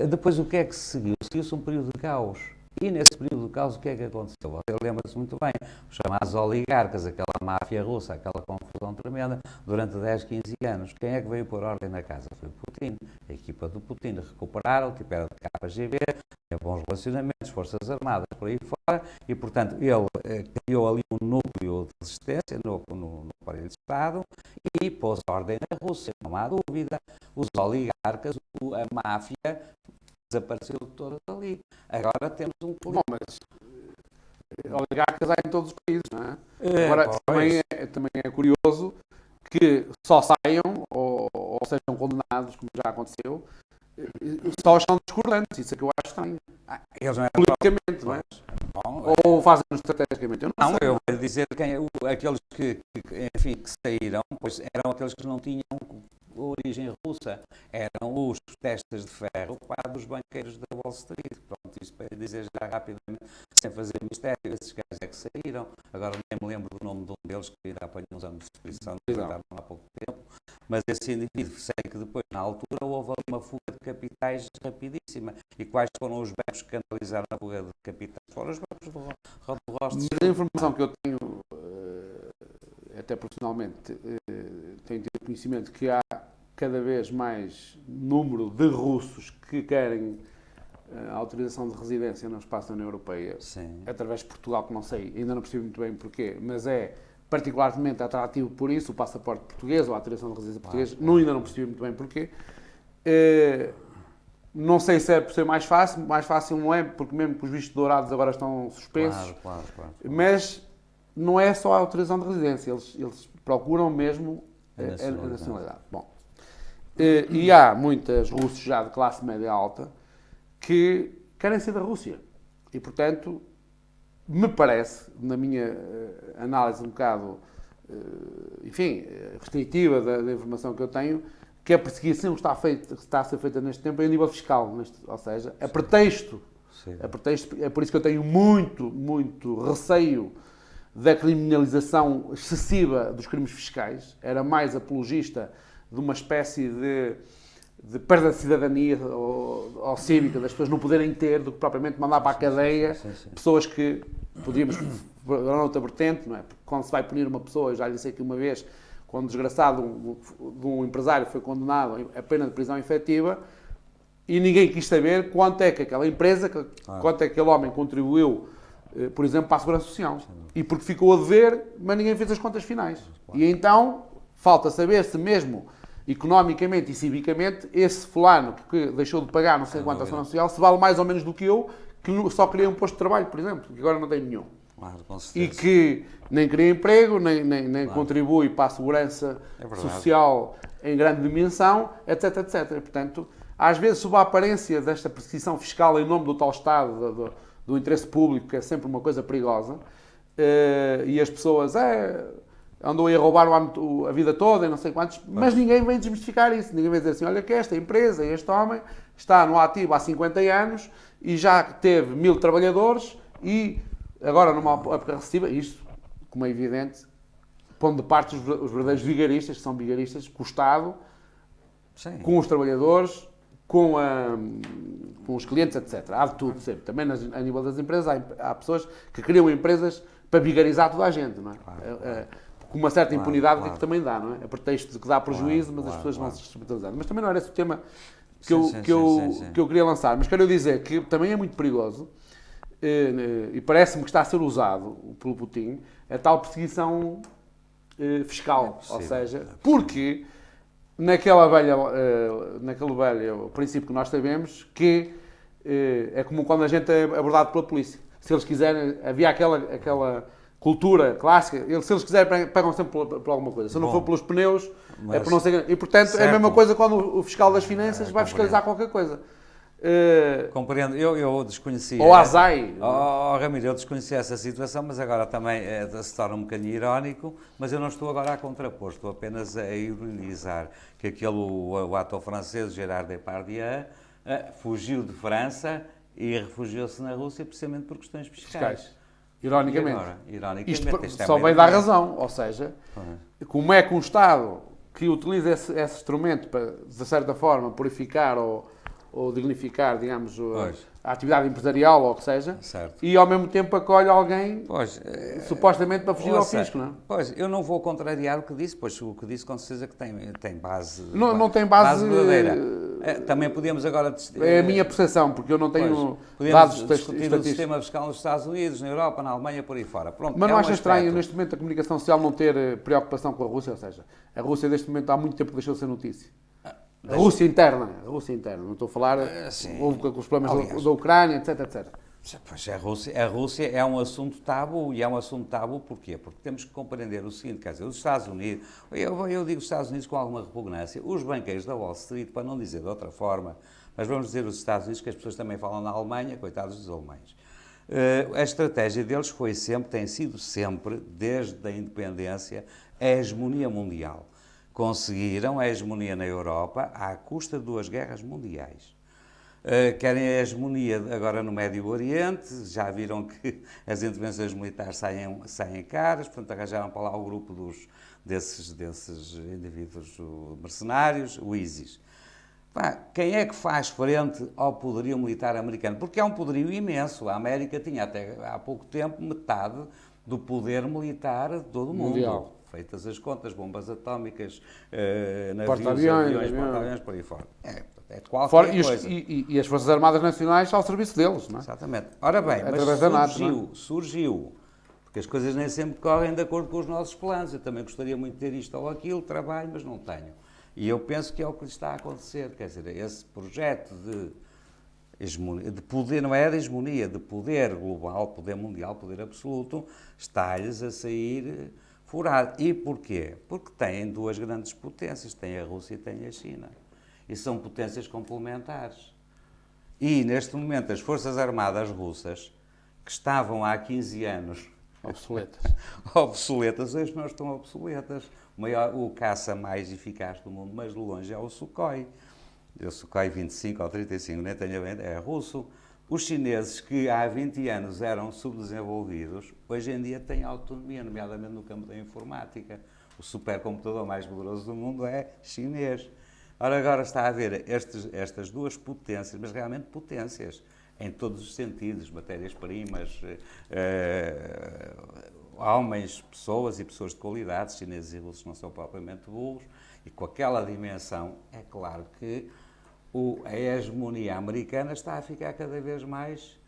Depois, o que é que se seguiu? Seguiu-se um período de caos. E nesse período de caos, o que é que aconteceu? Você lembra-se muito bem, os chamados oligarcas, aquela máfia russa, aquela confusão tremenda, durante 10, 15 anos. Quem é que veio pôr ordem na casa? Foi o Putin. A equipa do Putin recuperaram, tipo era de KGB, tinha bons relacionamentos, Forças Armadas, por aí fora, e, portanto, ele criou ali um núcleo de resistência no aparelho de Estado e pôs ordem na Rússia, não há dúvida. Os oligarcas, a máfia, desapareceu de todas ali. Agora temos um Bom, mas oligarcas há em todos os países, não é? Agora, também é curioso que só saiam ou sejam condenados, como já aconteceu, só são discordantes. Isso é que eu acho estranho. Eles não eram politicamente, não é? Ou fazem estrategicamente. Eu não sei. Eu vou dizer aqueles que saíram, pois eram aqueles que não tinham origem russa, eram os testas de ferro dos banqueiros da Wall Street. Pronto, isso para dizer já rapidamente, sem fazer mistério, esses gajos é que saíram. Agora nem me lembro do nome de um deles, que ainda apanhou uns anos de suspensão, há pouco tempo, mas esse indivíduo, sei que depois, na altura, houve ali uma fuga de capitais rapidíssima. E quais foram os bancos que canalizaram a fuga de capitais? Foram os bancos do Rothschild. Mas a informação que eu tenho, até profissionalmente, tenho tido conhecimento que há cada vez mais número de russos que querem a autorização de residência no espaço da União Europeia. Sim. Através de Portugal, que não sei, ainda não percebi muito bem porquê, mas é particularmente atrativo por isso, o passaporte português ou a autorização de residência portuguesa, ainda não percebi muito bem porquê. Não sei se é por ser mais fácil não é, porque mesmo que os vistos dourados agora estão suspensos, Claro. mas não é só a autorização de residência, eles procuram mesmo a nacionalidade. Bom, e há muitas russos já de classe média alta que querem ser da Rússia e, portanto, me parece, na minha análise um bocado, restritiva da informação que eu tenho, que a perseguição que está a ser feita neste tempo é a nível fiscal, ou seja, a pretexto, é por isso que eu tenho muito receio da criminalização excessiva dos crimes fiscais. Era mais apologista de uma espécie de perda de cidadania ou cívica, das pessoas não poderem ter, do que propriamente mandar para a cadeia pessoas que podíamos, para outra vertente, não é? Porque quando se vai punir uma pessoa, eu já lhe disse aqui uma vez, quando o desgraçado de um empresário foi condenado a pena de prisão efetiva e ninguém quis saber quanto é que aquela empresa, quanto é que aquele homem contribuiu, por exemplo, para a Segurança Social. E porque ficou a dever, mas ninguém fez as contas finais. E então, falta saber se mesmo economicamente e civicamente, esse fulano que deixou de pagar não sei quanto à Segurança Social, se vale mais ou menos do que eu, que só queria um posto de trabalho, por exemplo, que agora não tem nenhum. Claro, com certeza. E que nem cria emprego, nem contribui para a segurança social em grande dimensão, etc, etc. Portanto, às vezes, sob a aparência desta perseguição fiscal em nome do tal Estado, do interesse público, que é sempre uma coisa perigosa, e as pessoas andou a roubar a vida toda e não sei quantos, mas ninguém vem desmistificar isso. Ninguém vem dizer assim, olha que esta empresa, este homem, está no ativo há 50 anos e já teve 1000 trabalhadores e agora numa época recessiva, isto, como é evidente, pondo de parte os verdadeiros vigaristas, que são vigaristas com o Estado, com os trabalhadores, com os clientes, etc. Há de tudo sempre. Também a nível das empresas há pessoas que criam empresas para vigarizar toda a gente, não é? Com uma certa impunidade que também dá, não é? A pretexto de que dá prejuízo, mas as pessoas vão se responsabilizar. Mas também não era esse o tema que eu queria lançar. Mas quero dizer que também é muito perigoso, e parece-me que está a ser usado pelo Putin, a tal perseguição fiscal. Ou seja, porque naquele velho princípio que nós sabemos, que é como quando a gente é abordado pela polícia. Se eles quiserem, havia aquela cultura clássica, se eles quiserem, pegam sempre por alguma coisa. Se não for pelos pneus, é por não ser... E, portanto, é a mesma coisa quando o fiscal das finanças vai fiscalizar qualquer coisa. Compreendo, eu desconhecia. Ou a ASAI. Ramiro, eu desconhecia essa situação, mas agora também se torna um bocadinho irónico, mas eu não estou agora a contrapor, estou apenas a ironizar que o ator francês Gérard Depardieu fugiu de França e refugiou-se na Rússia precisamente por questões fiscais. Ironicamente. Agora, ironicamente. Isto só vem dar razão, ou seja, como é que um Estado que utiliza esse instrumento para, de certa forma, purificar ou dignificar, digamos, a atividade empresarial ou o que seja, certo. E ao mesmo tempo acolhe alguém supostamente para fugir ao fisco, não é? Pois, eu não vou contrariar o que disse, pois o que disse com certeza que tem base. Não tem base verdadeira. Também podíamos agora... É a minha percepção, porque eu não tenho dados dados discutir o sistema fiscal nos Estados Unidos, na Europa, na Alemanha, por aí fora. Pronto, mas não acha estranho, neste momento, a comunicação social não ter preocupação com a Rússia? Ou seja, a Rússia, neste momento, há muito tempo que deixou de ser notícia. A Rússia interna, não estou a falar, houve com os problemas da Ucrânia, etc. Pois a Rússia é um assunto tabu, e é um assunto tabu porquê? Porque temos que compreender o seguinte, quer dizer, os Estados Unidos, eu digo os Estados Unidos com alguma repugnância, os banqueiros da Wall Street, para não dizer de outra forma, mas vamos dizer os Estados Unidos, que as pessoas também falam na Alemanha, coitados dos alemães. A estratégia deles tem sido sempre, desde a independência, a hegemonia mundial. Conseguiram a hegemonia na Europa à custa de 2 guerras mundiais. Querem a hegemonia agora no Médio Oriente, já viram que as intervenções militares saem caras, portanto arranjaram para lá o grupo desses indivíduos mercenários, o ISIS. Quem é que faz frente ao poderio militar americano? Porque é um poderio imenso. A América tinha até há pouco tempo metade do poder militar de todo o mundo. Mundial. Feitas as contas, bombas atómicas, porta-aviões, por aí fora. É de qualquer coisa. E as Forças Armadas Nacionais ao serviço deles, não é? Exatamente. Ora bem, mas surgiu, porque as coisas nem sempre correm de acordo com os nossos planos. Eu também gostaria muito de ter isto ou aquilo, trabalho, mas não tenho. E eu penso que é o que lhe está a acontecer. Quer dizer, esse projeto de poder, não é de hegemonia, de poder global, poder mundial, poder absoluto, está-lhes a sair furado. E porquê? Porque têm 2 grandes potências, tem a Rússia e tem a China. E são potências complementares. E, neste momento, as Forças Armadas russas, que estavam há 15 anos obsoletas, hoje não estão obsoletas. O caça mais eficaz do mundo, mas de longe, é o Sukhoi. O Sukhoi 25 ou 35, nem tenho bem, é russo. Os chineses, que há 20 anos eram subdesenvolvidos, hoje em dia têm autonomia, nomeadamente no campo da informática. O supercomputador mais poderoso do mundo é chinês. Ora, agora está a haver estas 2 potências, mas realmente potências, em todos os sentidos, matérias-primas, homens, pessoas e pessoas de qualidade, chineses e russos não são propriamente burros, e com aquela dimensão, é claro que a hegemonia americana está a ficar cada vez mais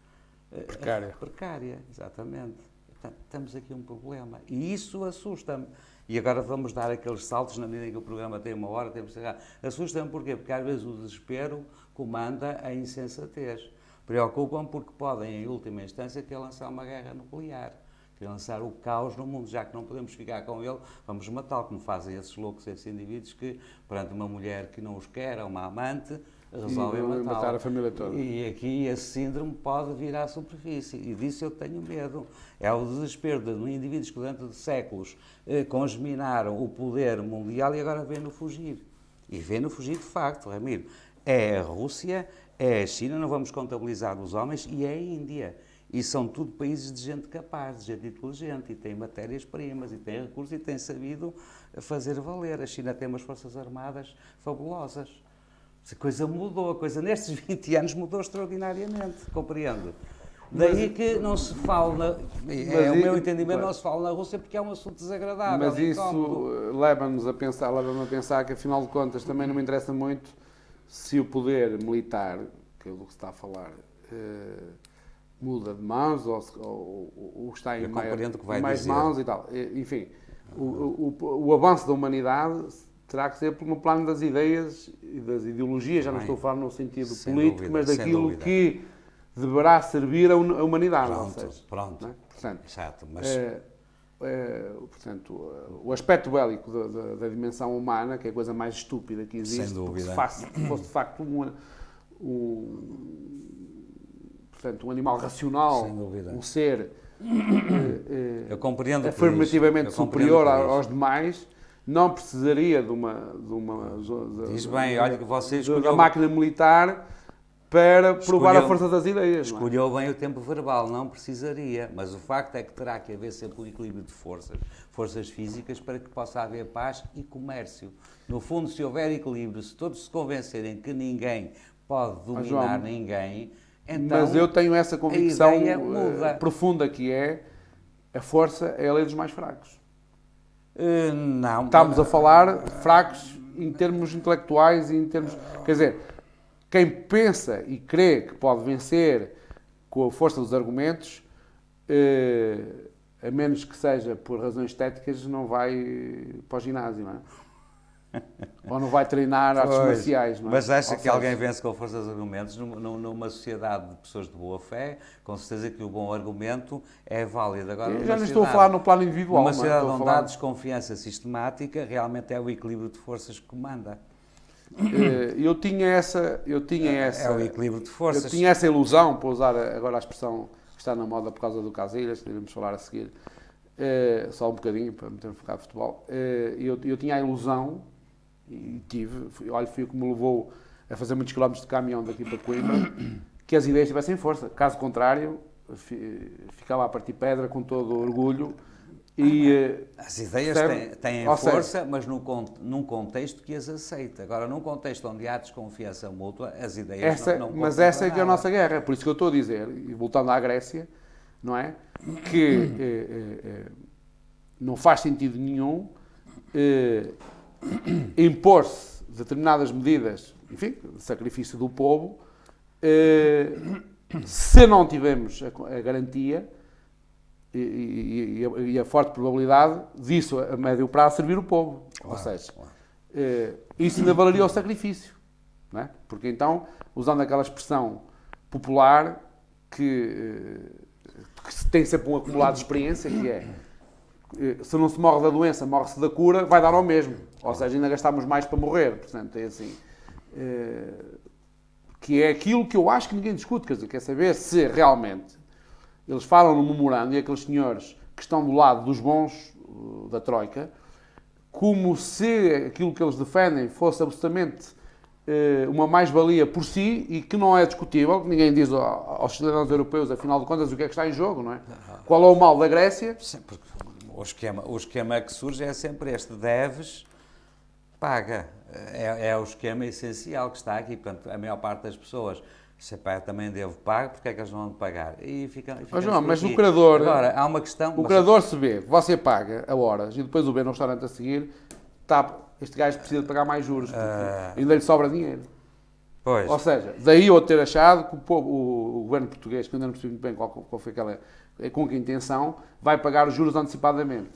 precária, exatamente. Portanto, temos aqui um problema, e isso assusta-me. E agora vamos dar aqueles saltos na medida em que o programa tem 1 hora, temos que chegar. Assusta-me porquê? Porque às vezes o desespero comanda a insensatez. Preocupam porque podem, em última instância, querer lançar uma guerra nuclear, querer lançar o caos no mundo, já que não podemos ficar com ele, vamos matá-lo, como fazem esses loucos, esses indivíduos que, perante uma mulher que não os quer, ou uma amante, resolvem matar a família toda. E aqui esse síndrome pode vir à superfície, e disso eu tenho medo. É o desespero de indivíduos que durante séculos congeminaram o poder mundial e agora vêm-no fugir. E vêm-no fugir de facto, Ramiro. É a Rússia, é a China, não vamos contabilizar os homens, e é a Índia. E são tudo países de gente capaz, de gente inteligente, e têm matérias-primas, e têm recursos, e têm sabido fazer valer. A China tem umas forças armadas fabulosas. A coisa mudou, a coisa nestes 20 anos mudou extraordinariamente, compreendo. Daí que não se fala, o meu entendimento, não se fala na Rússia porque é um assunto desagradável. Mas isso leva-me a pensar que, afinal de contas, também não me interessa muito se o poder militar, que é do que se está a falar, muda de mãos ou está em mais mãos e tal. Enfim, o avanço da humanidade terá que ser no plano das ideias e das ideologias, já não estou a falar no sentido político, mas daquilo que deverá servir a humanidade. Pronto. Não é? Portanto, exato, mas portanto, o aspecto bélico da dimensão humana, que é a coisa mais estúpida que existe, sem dúvida, se fosse de facto portanto, um animal racional, um ser eu compreendo afirmativamente superior aos demais, não precisaria de uma diz bem, olha que você da máquina militar para provar a força das ideias. Escolheu bem o tempo verbal, não precisaria, mas o facto é que terá que haver sempre um equilíbrio de forças físicas para que possa haver paz e comércio. No fundo, se houver equilíbrio, se todos se convencerem que ninguém pode dominar ninguém, então mas eu tenho essa convicção profunda que é a força é a lei dos mais fracos. Não. Estamos a falar fracos em termos intelectuais e em termos... Quer dizer, quem pensa e crê que pode vencer com a força dos argumentos, a menos que seja por razões estéticas, não vai para o ginásio, não é? Ou não vai treinar artes marciais, não é? Mas acha que alguém vence com a força dos argumentos? Numa sociedade de pessoas de boa fé, com certeza que o bom argumento é válido. Agora, eu já não estou a falar no plano individual. Numa sociedade onde há desconfiança sistemática, realmente é o equilíbrio de forças que comanda. Eu tinha essa... É o equilíbrio de forças. Eu tinha essa ilusão, para usar agora a expressão que está na moda por causa do Casilhas, que iremos falar a seguir, só um bocadinho, para meter um bocado de futebol. Eu tinha a ilusão, e foi o que me levou a fazer muitos quilómetros de caminhão daqui para Coimbra, que as ideias tivessem força. Caso contrário, ficava a partir pedra com todo o orgulho. As ideias têm força, mas num contexto que as aceita. Agora, num contexto onde há desconfiança mútua, as ideias não mas essa é que é a nossa guerra. Por isso que eu estou a dizer, e voltando à Grécia, não é? Que não faz sentido nenhum impor-se determinadas medidas, enfim, de sacrifício do povo, se não tivermos a garantia e a forte probabilidade disso, a médio prazo, servir o povo. Ou seja, isso ainda valeria o sacrifício. Não é? Porque então, usando aquela expressão popular que tem sempre um acumulado de experiência, que é se não se morre da doença, morre-se da cura, vai dar ao mesmo. Ou seja, ainda gastamos mais para morrer. Portanto, é assim. Que é aquilo que eu acho que ninguém discute. Quer dizer, quer saber se realmente eles falam no memorando e aqueles senhores que estão do lado dos bons da Troika, como se aquilo que eles defendem fosse absolutamente uma mais-valia por si e que não é discutível, que ninguém diz aos cidadãos europeus, afinal de contas, o que é que está em jogo, não é? Qual é o mal da Grécia? Sim, porque o esquema que surge é sempre este: deves, paga. É o esquema essencial que está aqui. Portanto, a maior parte das pessoas, se pá, também devo pagar, porque é que eles não vão pagar? E fica João, mas o credor... Agora, há uma questão... O credor se vê, você paga a horas e depois o vê no restaurante a seguir, este gajo precisa de pagar mais juros, porque ainda lhe sobra dinheiro. Pois. Ou seja, daí eu ter achado que o governo português, que ainda não percebi muito bem qual foi aquela... com que intenção, vai pagar os juros antecipadamente.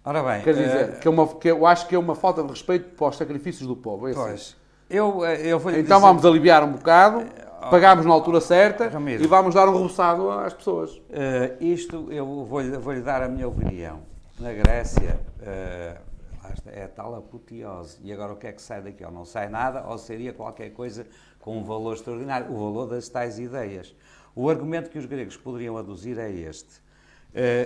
Ora bem... Quer dizer, que eu acho que é uma falta de respeito para os sacrifícios do povo. É pois. Assim. Eu vou então dizer... vamos aliviar um bocado, pagamos na altura certa, Ramiro, e vamos dar um roçado às pessoas. Isto, eu vou-lhe dar a minha opinião. Na Grécia, é tal apoteose. E agora o que é que sai daqui? Ou não sai nada, ou seria qualquer coisa com um valor extraordinário. O valor das tais ideias. O argumento que os gregos poderiam aduzir é este.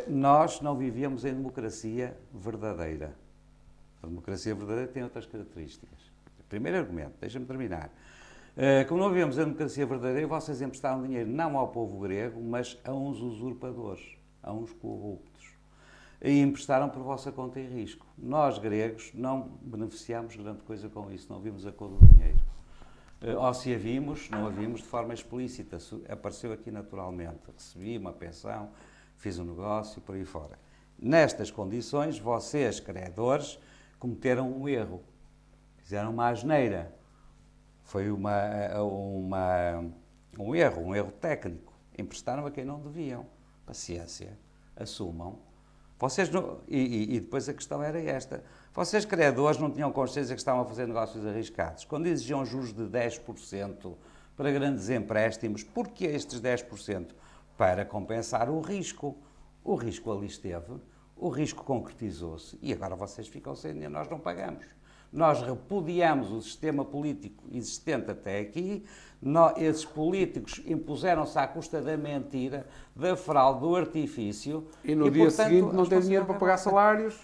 Nós não vivíamos em democracia verdadeira. A democracia verdadeira tem outras características. Primeiro argumento, deixa-me terminar. Como não vivíamos em democracia verdadeira, vocês emprestaram dinheiro não ao povo grego, mas a uns usurpadores, a uns corruptos. E emprestaram por vossa conta e risco. Nós, gregos, não beneficiámos grande coisa com isso, não vimos a cor do dinheiro. Ou se a vimos, não a vimos de forma explícita, apareceu aqui naturalmente. Recebi uma pensão, fiz um negócio, por aí fora. Nestas condições, vocês, credores, cometeram um erro. Fizeram uma asneira. Foi um erro técnico. Emprestaram a quem não deviam. Paciência. Assumam. Vocês não, e depois a questão era esta. Vocês, credores, não tinham consciência que estavam a fazer negócios arriscados. Quando exigiam juros de 10% para grandes empréstimos, porquê estes 10%? Para compensar o risco. O risco ali esteve, o risco concretizou-se e agora vocês ficam sem dinheiro, nós não pagamos. Nós repudiamos o sistema político existente até aqui, esses políticos impuseram-se à custa da mentira, da fraude, do artifício. E no dia portanto, seguinte não tem dinheiro para pagar salários?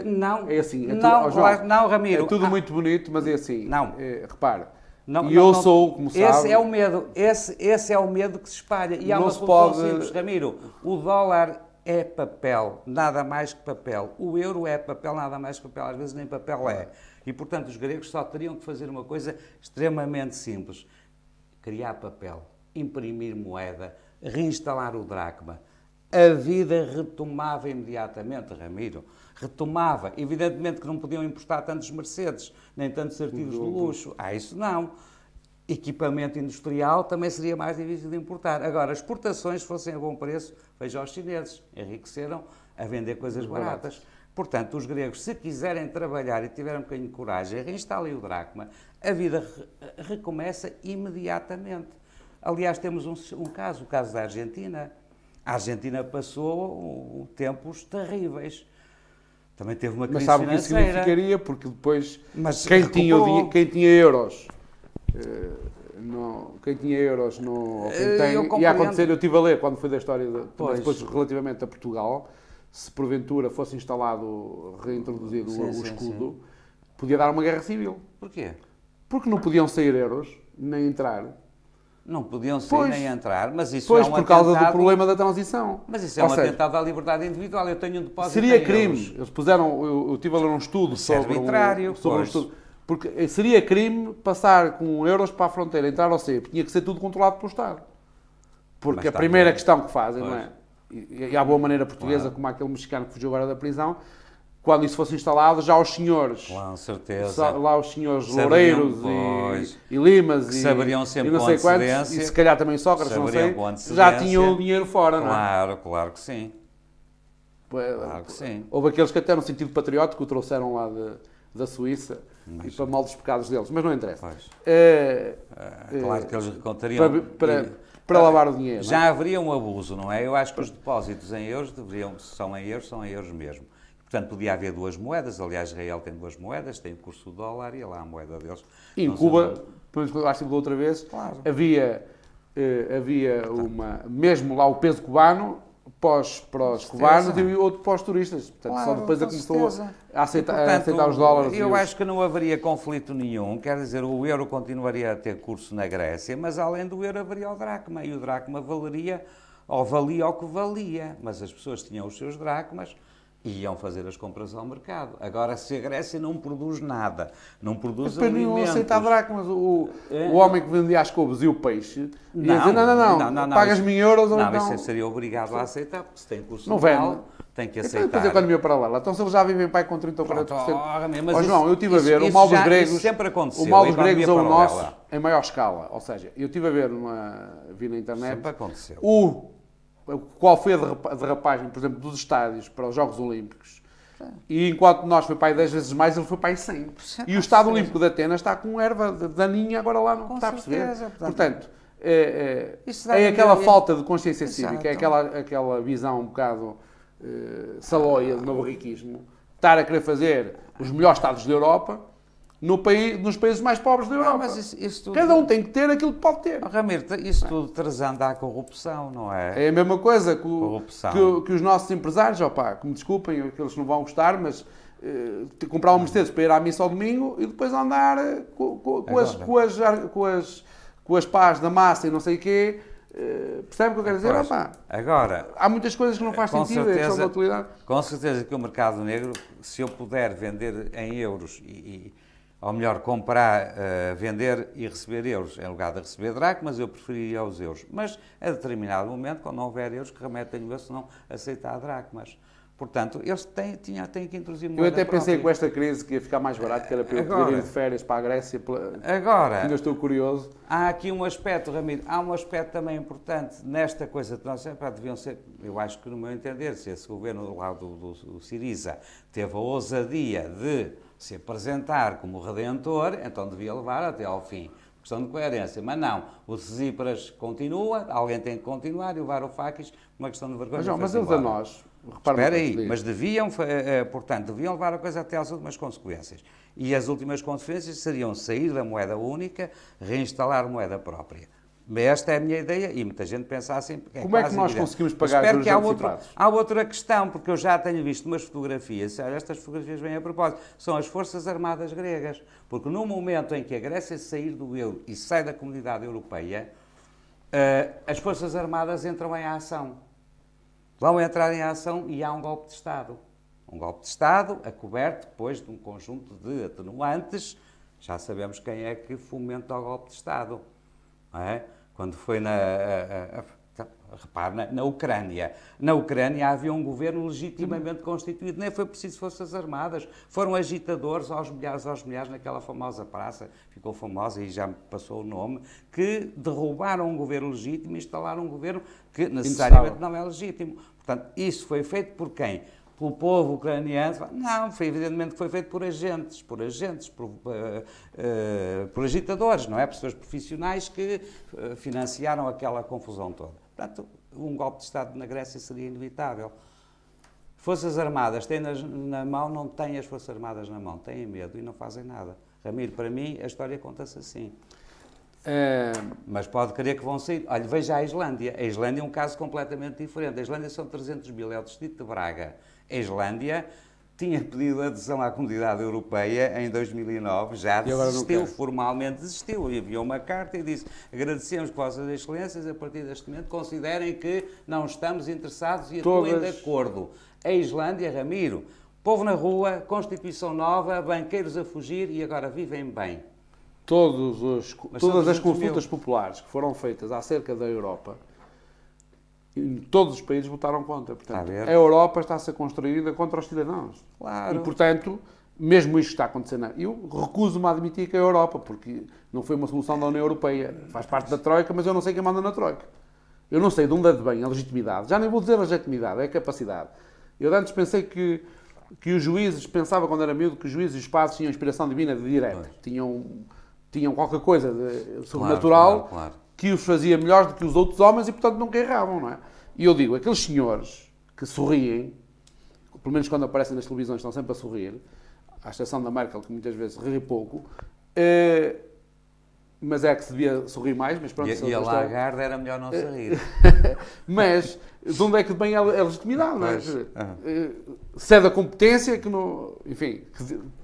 Não. É assim, não, João, não, Ramiro. é tudo muito bonito, mas é assim. Não. Repara, Não, e não, eu não. sou, como sabe... Esse é o medo, esse é o medo que se espalha. E há Não uma se solução pode- simples, Ramiro. O dólar é papel, nada mais que papel. O euro é papel, nada mais que papel. Às vezes nem papel é. E, portanto, os gregos só teriam que fazer uma coisa extremamente simples. Criar papel, imprimir moeda, reinstalar o dracma. A vida retomava imediatamente, Ramiro. Retomava. Evidentemente que não podiam importar tantos Mercedes, nem tantos artigos de luxo. Isso não. Equipamento industrial também seria mais difícil de importar. Agora, exportações, se fossem a bom preço, veja os chineses, enriqueceram a vender coisas baratas. Portanto, os gregos, se quiserem trabalhar e tiverem um bocadinho de coragem, reinstalem o dracma, a vida recomeça imediatamente. Aliás, temos um caso, o caso da Argentina. A Argentina passou tempos terríveis. Também teve uma crise Mas sabe o que isso financeira. significaria? Porque depois, Mas quem tinha, recuperou. quem tinha euros... quem tinha euros não, ou quem tem, eu ia compreendo. acontecer, eu estive a ler quando foi da história, Pois. depois relativamente a Portugal, se porventura fosse instalado, reintroduzido Sim, o sim, escudo, podia dar uma guerra civil. Porquê? Porque não podiam sair euros, nem entrar. Não podiam sair Pois. nem entrar, mas isso Pois, é um por causa do atentado... problema da transição. Mas isso é Ou um seja, atentado à liberdade individual. Eu tenho um depósito seria em crime. euros. Eles puseram, eu estive a ler um estudo Isso é sobre arbitrário, sobre um pois. estudo. Porque seria crime passar com euros para a fronteira, entrar ou sair, porque tinha que ser tudo controlado pelo Estado. Porque Mas a está primeira bem. questão que fazem, Pois. não é? E à boa maneira portuguesa, Claro. como aquele mexicano que fugiu agora da prisão, quando isso fosse instalado, já os senhores, Com certeza. lá os senhores Saberiam, Loureiros pois. e Limas Que e, saberiam sempre e não com sei quantos, antecedência. e se calhar também Sócrates, não Saberiam sei, com antecedência. já tinham o dinheiro fora, não é? Claro, claro que sim. Claro Claro que sim. Houve aqueles que até no sentido patriótico o trouxeram lá da Suíça e para mal dos pecados deles, mas não interessa. Pois. É, Claro que eles recontariam. para lavar o dinheiro. Já não é? haveria um abuso, não é? Eu acho que os depósitos em euros são em euros mesmo. Portanto, podia haver duas moedas. Aliás, Israel tem duas moedas, tem o curso do dólar e lá a moeda deles. E em Não Cuba, sei- pelo menos acho que da outra vez, Claro. havia uma, mesmo lá o peso cubano, para os cubanos e outro para os turistas. Portanto, só Claro, depois é com que começou certeza. a aceitar, Portanto, a aceitar os dólares. Eu acho que não haveria conflito nenhum. Quer dizer, o euro continuaria a ter curso na Grécia, mas além do euro haveria o dracma. E o dracma valia o que valia. Mas as pessoas tinham os seus dracmas e iam fazer as compras ao mercado. Agora, se a Grécia não produz nada, não produz Depois não alimentos... aceitava dracmas. O homem que vendia as couves e o peixe ia dizer, não, pagas-me em euros ou não, então... isso seria obrigado a aceitar, porque se tem curso Não legal, vende. tem que Então, aceitar. depois a economia paralela. Então, se eles já vivem pai com 30% ou 40%. Mas Ó, João, eu estive a isso- ver o isso mal dos já- gregos. isso sempre aconteceu, O mal a dos gregos é o economia nosso paralela. em maior escala. Ou seja, eu estive a ver vi na internet Sempre aconteceu. qual foi a derrapagem, por exemplo, dos estádios para os Jogos Olímpicos. E enquanto nós foi para aí 10 vezes mais, ele foi para aí 100. E o Estádio Olímpico de Atenas está com erva daninha agora lá, não Com está a perceber? certeza, Portanto, Isso dá é aquela dinheiro. falta de consciência cívica, é Exato. aquela visão um bocado saloia do novo riquismo, estar a querer fazer os melhores Estados da Europa nos países mais pobres da Europa. Mas isso tudo... Cada um tem que ter aquilo que pode ter. Oh, Ramiro, isso tudo trazendo à corrupção, não é? É a mesma coisa Corrupção. que os nossos empresários, que me desculpem, aqueles que não vão gostar, mas comprar um Mercedes para ir à missa ao domingo e depois andar com as pás da massa e não sei o quê. Percebe o que eu quero dizer? Pois. Agora, Há muitas coisas que não faz com sentido, é questão da certeza, utilidade. com certeza que o mercado negro, se eu puder vender em euros ou melhor, comprar, vender e receber euros em lugar de receber dracmas, eu preferiria os euros. Mas a determinado momento, quando não houver euros, que remetem o se não aceitar dracmas. Portanto, eles têm que introduzir moeda Eu até pensei própria. com esta crise que ia ficar mais barato, que era para eu poder ir de férias para a Grécia. Agora, Ainda estou curioso. há aqui um aspecto, Ramiro, há um aspecto também importante nesta coisa que nós deviam ser, eu acho que no meu entender, se esse governo do lado do Syriza teve a ousadia de se apresentar como redentor, então devia levar até ao fim. questão de coerência. Mas não, o Tsipras continua, alguém tem que continuar, e o Varoufakis, uma questão de vergonha. Mas eles a nós... Espera aí, mas portanto, deviam levar a coisa até às últimas consequências. E as últimas consequências seriam sair da moeda única, reinstalar moeda própria. Esta é a minha ideia e muita gente pensa assim. Como é que nós conseguimos pagar juros antecipados? Há outra questão, porque eu já tenho visto umas fotografias, olha, estas fotografias vêm a propósito, são as Forças Armadas gregas, porque no momento em que a Grécia sair do euro e sai da Comunidade Europeia, as Forças Armadas entram em ação. Vão entrar em ação e há um golpe de Estado. Um golpe de Estado acoberto depois de um conjunto de atenuantes. Já sabemos quem é que fomenta o golpe de Estado. Não é? Quando foi repare, na Ucrânia. Na Ucrânia havia um governo legitimamente constituído. Nem foi preciso Forças Armadas. Foram agitadores aos milhares naquela famosa praça, ficou famosa e já me passou o nome, que derrubaram um governo legítimo e instalaram um governo que necessariamente não é legítimo. Portanto, isso foi feito por quem? Pelo povo ucraniano? Não, foi evidentemente que foi feito por agentes, por agitadores, não é? Pessoas profissionais que financiaram aquela confusão toda. Portanto, um golpe de Estado na Grécia seria inevitável. Forças Armadas têm na mão, não têm as Forças Armadas na mão, têm medo e não fazem nada. Ramiro, para mim, a história conta-se assim. Mas pode crer que vão sair. Olha, veja a Islândia. A Islândia é um caso completamente diferente. A Islândia são 300 mil, é o distrito de Braga. A Islândia tinha pedido adesão à Comunidade Europeia em 2009, já desistiu, formalmente desistiu. E enviou uma carta e disse: agradecemos Vossas Excelências, a partir deste momento considerem que não estamos interessados e atuem de acordo. A Islândia, Ramiro, povo na rua, Constituição nova, banqueiros a fugir e agora vivem bem. Todas as consultas populares que foram feitas acerca da Europa, em todos os países votaram contra. Portanto, a Europa está a ser construída contra os cidadãos. Claro. E, portanto, mesmo isto está acontecendo, eu recuso-me a admitir que a Europa, porque não foi uma solução da União Europeia, faz parte da Troika, mas eu não sei quem manda na Troika. Eu não sei de onde vem a legitimidade. Já nem vou dizer a legitimidade, é a capacidade. Eu antes pensei que os juízes, pensava quando era miúdo, que os juízes e os padres tinham inspiração divina de direito. Tinham qualquer coisa de sobrenatural que os fazia melhores do que os outros homens e, portanto, nunca erravam, não é? E eu digo, aqueles senhores que sorriem, pelo menos quando aparecem nas televisões, estão sempre a sorrir, à exceção da Merkel, que muitas vezes ri pouco, mas é que se devia sorrir mais, mas pronto... E a Lagarde era melhor não sorrir. Mas, de onde é que vem a legitimidade, não é? Se é da competência, que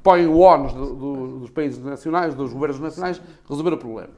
põe o ónus dos países nacionais, dos governos nacionais, resolver o problema.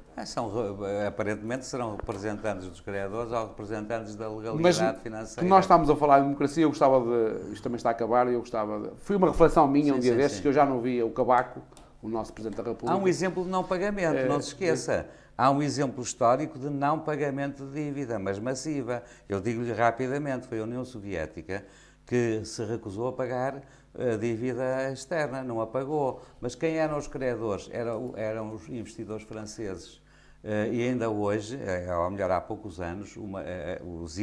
Aparentemente serão representantes dos criadores ou representantes da legalidade financeira. Nós estamos a falar de democracia, eu gostava de... Isto também está a acabar e eu gostava de... Foi uma reflexão minha um dia destes, que eu já não via o Cavaco, o nosso Presidente da República. Há um exemplo de não pagamento, não se esqueça. Há um exemplo histórico de não pagamento de dívida, mas massiva. Eu digo-lhe rapidamente, foi a União Soviética que se recusou a pagar a dívida externa, não a pagou. Mas quem eram os credores? Eram os investidores franceses. E ainda hoje, ou melhor, há poucos anos, os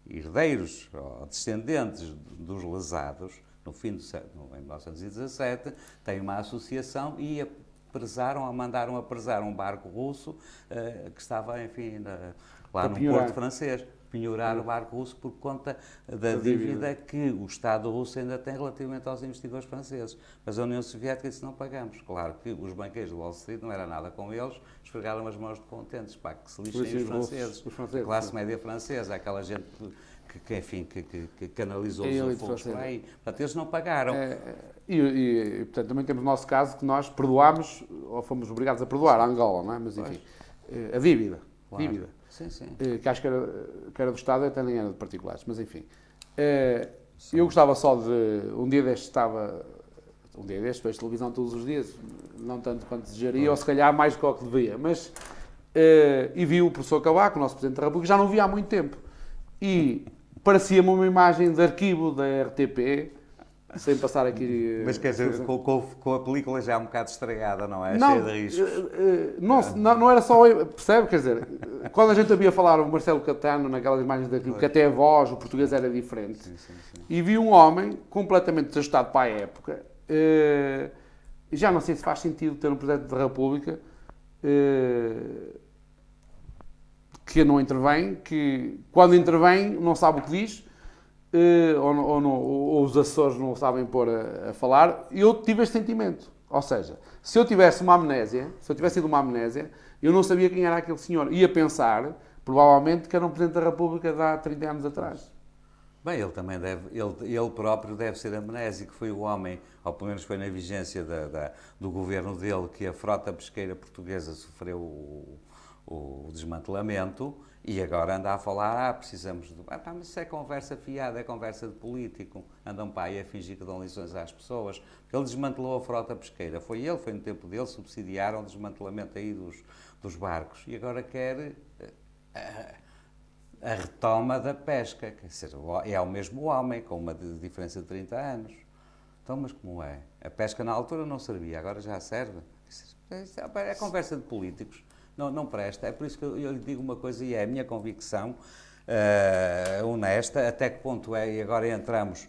herdeiros ou descendentes dos lesados, em 1917, têm uma associação e mandaram apresar um barco russo que estava, enfim, lá no porto francês. Penhorar o barco russo por conta da dívida que o Estado russo ainda tem relativamente aos investidores franceses. Mas a União Soviética disse: não pagamos. Claro que os banqueiros do Wall Street não era nada com eles, esfregaram as mãos de contentes, para que se lixem os franceses. A classe média francesa, aquela gente que canalizou os fundos para aí. Portanto, eles não pagaram. E, portanto, também temos o nosso caso que nós perdoámos, ou fomos obrigados a perdoar a Angola, não é? Mas, enfim, a dívida. Claro. Dívida. Sim. Que acho que era do Estado, até nem era de particulares, mas enfim. Eu gostava só de... Um dia destes, vejo televisão todos os dias, não tanto quanto desejaria, ou se calhar mais do que o que devia, mas... e vi o professor Cavaco, o nosso Presidente da República, já não via há muito tempo. E parecia-me uma imagem de arquivo da RTP, sem passar aqui... Mas quer dizer, com a película já um bocado estragada, não é? Cheia de riscos. Não era só... Percebe? Quer dizer, quando a gente havia falar o Marcelo Catano naquelas imagens de arquivo, que até a voz, o português era diferente, sim. E vi um homem completamente desajustado para a época, já não sei se faz sentido ter um Presidente da República que não intervém, que quando intervém não sabe o que diz, ou os assessores não o sabem pôr a falar. Eu tive este sentimento. Ou seja, se eu tivesse tido uma amnésia, eu não sabia quem era aquele senhor. Ia pensar, provavelmente, que era um Presidente da República de há 30 anos atrás. Bem, ele também ele próprio deve ser amnésico. Foi o homem, ou pelo menos foi na vigência do governo dele, que a frota pesqueira portuguesa sofreu o desmantelamento, e agora anda a falar, precisamos de... mas isso é conversa fiada, é conversa de político. Andam para aí a fingir que dão lições às pessoas. Porque ele desmantelou a frota pesqueira. Foi no tempo dele, subsidiaram o desmantelamento aí dos barcos. E agora quer a retoma da pesca. Quer dizer, é o mesmo homem, com uma diferença de 30 anos. Então, mas como é? A pesca na altura não servia, agora já serve. É conversa de políticos. Não presta. É por isso que eu lhe digo uma coisa, e é a minha convicção honesta, até que ponto é, e agora entramos,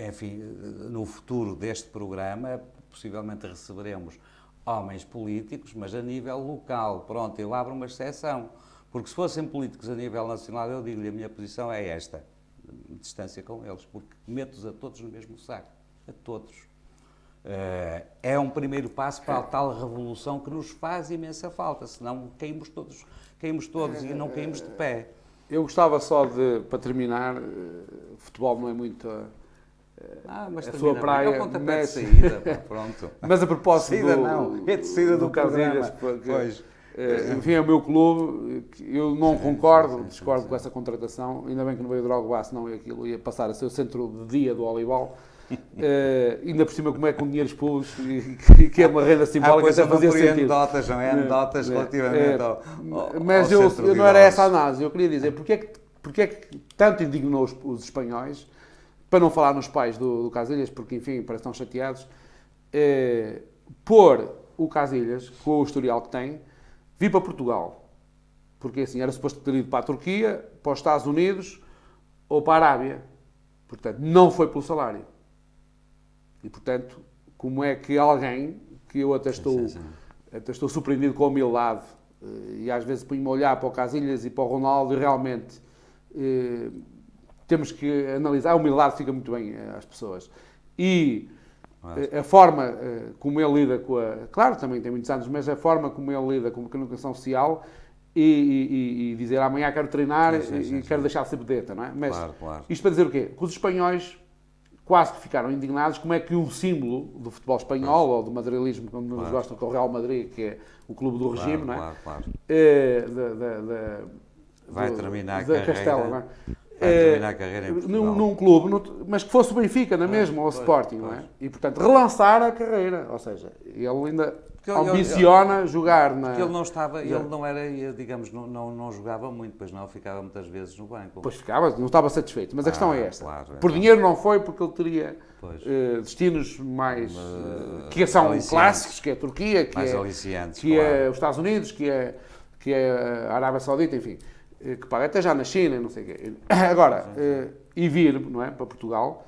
enfim, no futuro deste programa, possivelmente receberemos homens políticos, mas a nível local. Pronto, eu abro uma exceção. Porque se fossem políticos a nível nacional, eu digo-lhe, a minha posição é esta, distância com eles, porque meto-os a todos no mesmo saco. A todos. É um primeiro passo para a tal revolução que nos faz imensa falta, senão caímos todos e não caímos de pé. Eu gostava só de, para terminar, futebol não é muito mas a sua praia, é o pontapé de saída, pronto. Mas a propósito saída não, é de saída do Casilhas, pois. Enfim, é o meu clube, eu não concordo, discordo com essa contratação, ainda bem que não veio o Drogba, senão aquilo ia passar a ser o centro de dia do Olival. Ainda por cima, como é com dinheiros públicos e que é uma renda simbólica, até fazia sentido. Anedotas, não é? Anedotas relativamente ao mas ao eu não era essa a análise. Eu queria dizer, porque é que tanto indignou os espanhóis, para não falar nos pais do Casilhas, porque enfim, parece que estão chateados, pôr o Casilhas, com o historial que tem, vir para Portugal. Porque assim, era suposto ter ido para a Turquia, para os Estados Unidos ou para a Arábia. Portanto, não foi pelo salário. E, portanto, como é que alguém, que eu até estou surpreendido com a humildade, e às vezes ponho-me a olhar para o Casilhas e para o Ronaldo, e realmente temos que analisar, a humildade fica muito bem às pessoas. E a forma como ele lida com a... Claro, também tem muitos anos, mas a forma como ele lida com a comunicação social e dizer amanhã quero treinar e quero deixar de ser vedeta, não é? Mas claro. Isto para dizer o quê? Que os espanhóis quase que ficaram indignados como é que um símbolo do futebol espanhol, ou do madrilismo, como nos gostam, que é o Real Madrid, que é o clube do regime, não é? Claro. Vai terminar a carreira. Castela, não é? Vai terminar a carreira em Portugal. Num clube, mas que fosse o Benfica, não é mesmo? Ou o Sporting, não é? E, portanto, relançar a carreira. Ou seja, ele ainda ambiciona jogar na... Porque ele não estava, ele não era, digamos, não jogava muito, pois não, ficava muitas vezes no banco. Pois ficava, não estava satisfeito. Mas a questão é esta. Claro, por dinheiro não foi, porque ele teria destinos mais... que são clássicos, que é a Turquia, que é os Estados Unidos, que é a Arábia Saudita, enfim. Que paga até já na China, não sei o quê. Agora, e vir, não é, para Portugal,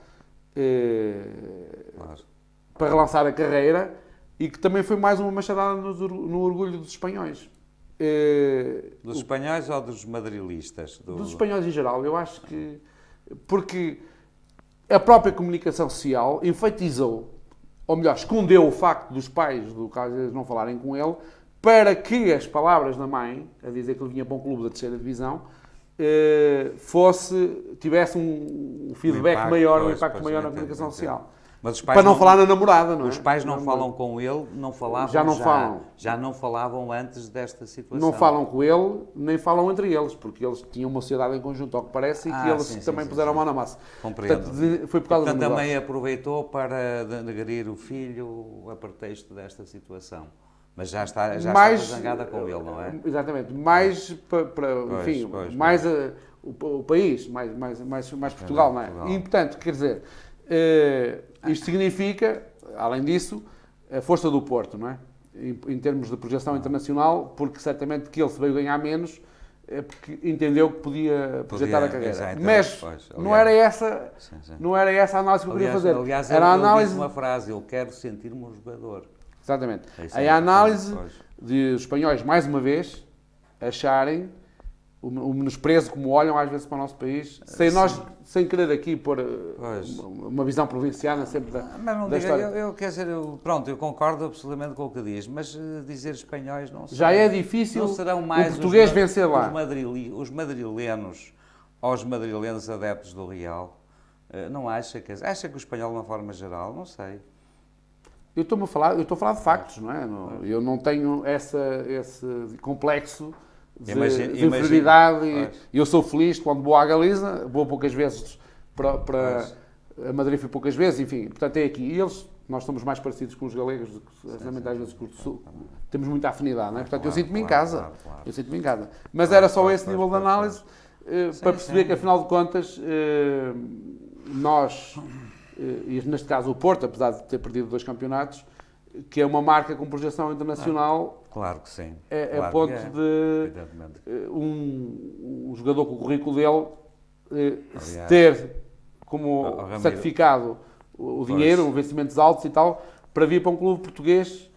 para relançar a carreira, e que também foi mais uma machadada no orgulho dos espanhóis. Dos espanhóis ou dos madrilistas? Dos espanhóis em geral, eu acho que... Porque a própria comunicação social enfatizou, ou melhor, escondeu o facto dos pais do Casilhas não falarem com ele, para que as palavras da mãe, a dizer que ele vinha para um clube da terceira divisão, tivesse um feedback maior, um impacto maior na comunicação social. Mas os pais para não falar na namorada, não é? Os pais não falam com ele, não falavam já não falavam antes desta situação. Não falam com ele, nem falam entre eles, porque eles tinham uma sociedade em conjunto, ao que parece, e que eles também puseram a mão na massa. Compreendo. Portanto, foi por causa Portanto, também aproveitou para denegrir o filho a pretexto desta situação. Mas já está zangada com ele, não é? Exatamente. Mais mais o país, mais Portugal, não é? E, portanto, quer dizer, isto significa, além disso, a força do Porto, não é? Em termos de projeção internacional, porque certamente que ele se veio ganhar menos, é porque entendeu que podia projetar a carreira. Mas não era essa a análise que eu queria fazer. Aliás, era a análise... disse uma frase, eu quero sentir-me um jogador. Exatamente. Aí a análise de os espanhóis, mais uma vez, acharem o menosprezo como olham às vezes para o nosso país, sem querer aqui pôr uma visão provinciana sempre mas não da diga, história. quer dizer, pronto, eu concordo absolutamente com o que diz, mas dizer espanhóis não Já é difícil não serão mais o português vencer lá. Os madrilenos aos madrilenos adeptos do Real. Não acha que o espanhol, de uma forma geral, não sei. Eu estou a falar de factos, não é? Eu não tenho esse complexo de inferioridade. Eu sou feliz quando vou à Galiza, vou poucas vezes para a Madrid, fui poucas vezes, enfim, portanto é aqui. E nós somos mais parecidos com os galegos do que às vezes com o Sul. Temos muita afinidade, não é? Portanto, eu sinto-me em casa. Eu sinto-me em casa. Mas era só esse nível de análise para perceber que, afinal de contas, nós, e neste caso o Porto, apesar de ter perdido 2 campeonatos, que é uma marca com projeção internacional. Claro que sim. É claro ponto que de um jogador com o currículo dele ter como certificado o dinheiro, investimentos altos e tal, para vir para um clube português,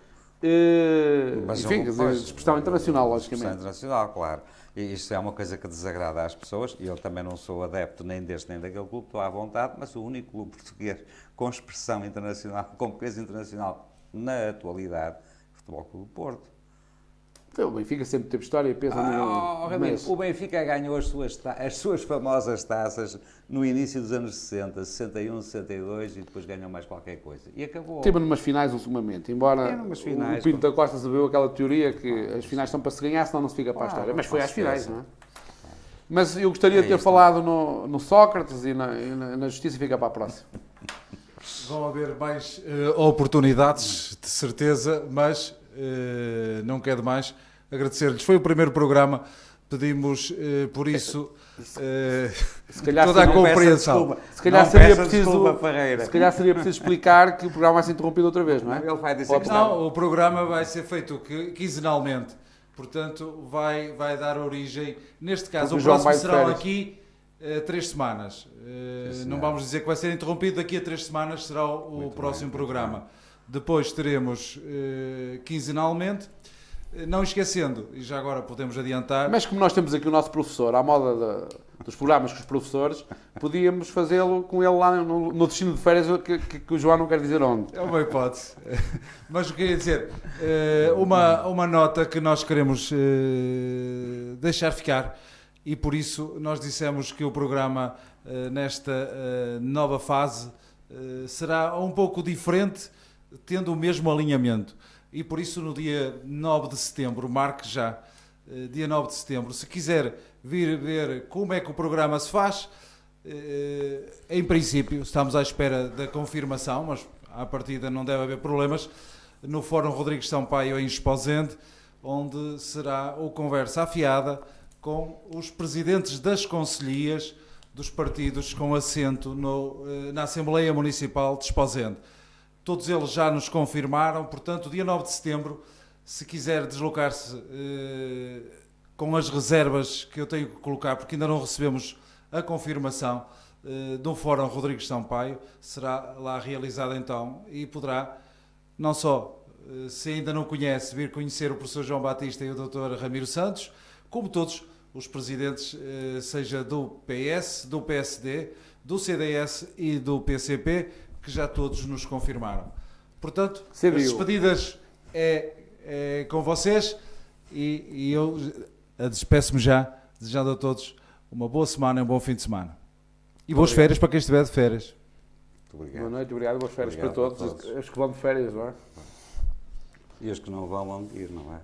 enfim, de expressão internacional, logicamente. Expressão internacional, claro. E isto é uma coisa que desagrada às pessoas, e eu também não sou adepto nem deste nem daquele clube, estou à vontade, mas o único clube português com expressão internacional, com peso internacional na atualidade, Futebol Clube do Porto. Então, o Benfica sempre teve história e peso Ramiro, o Benfica ganhou as suas famosas taças no início dos anos 60, 61, 62 e depois ganhou mais qualquer coisa. E acabou. Teve numas finais ultimamente, embora o Pinto da Costa sabeu aquela teoria que as finais são para se ganhar, senão não se fica para a história. Mas foi às finais, não é? Mas eu gostaria de ter falado no Sócrates e na Justiça, fica para a próxima. Vão haver mais oportunidades, de certeza, mas não quero mais agradecer-lhes. Foi o primeiro programa, pedimos por isso toda a compreensão. Se calhar seria preciso explicar que o programa vai ser interrompido outra vez, não é? Ele vai dizer não, o programa vai ser feito quinzenalmente, portanto vai dar origem, neste caso o próximo será aqui 3 semanas. Não vamos dizer que vai ser interrompido, daqui a 3 semanas será o próximo programa. Depois teremos quinzenalmente, não esquecendo, e já agora podemos adiantar... Mas como nós temos aqui o nosso professor, à moda dos programas com os professores, podíamos fazê-lo com ele lá no destino de férias, que o João não quer dizer onde. É uma hipótese. Mas o que eu queria dizer, uma nota que nós queremos deixar ficar, e por isso nós dissemos que o programa, nesta nova fase, será um pouco diferente, tendo o mesmo alinhamento. E por isso no dia 9 de setembro, marque já, dia 9 de setembro, se quiser vir ver como é que o programa se faz, em princípio estamos à espera da confirmação, mas à partida não deve haver problemas, no Fórum Rodrigues Sampaio em Esposende, onde será o conversa afiada com os presidentes das concelhias dos partidos com assento na Assembleia Municipal de Esposende. Todos eles já nos confirmaram, portanto, dia 9 de setembro, se quiser deslocar-se com as reservas que eu tenho que colocar, porque ainda não recebemos a confirmação do Fórum Rodrigues Sampaio, será lá realizado então e poderá, não só, se ainda não conhece, vir conhecer o professor João Batista e o Dr. Ramiro Santos, como todos os presidentes, seja do PS, do PSD, do CDS e do PCP, que já todos nos confirmaram. Portanto, as despedidas é com vocês e eu despeço-me já, desejando a todos uma boa semana e um bom fim de semana. E boas férias para quem estiver de férias. Boa noite, obrigado, boas férias para todos. Os que vão de férias, não é? E os que não vão ir, não é?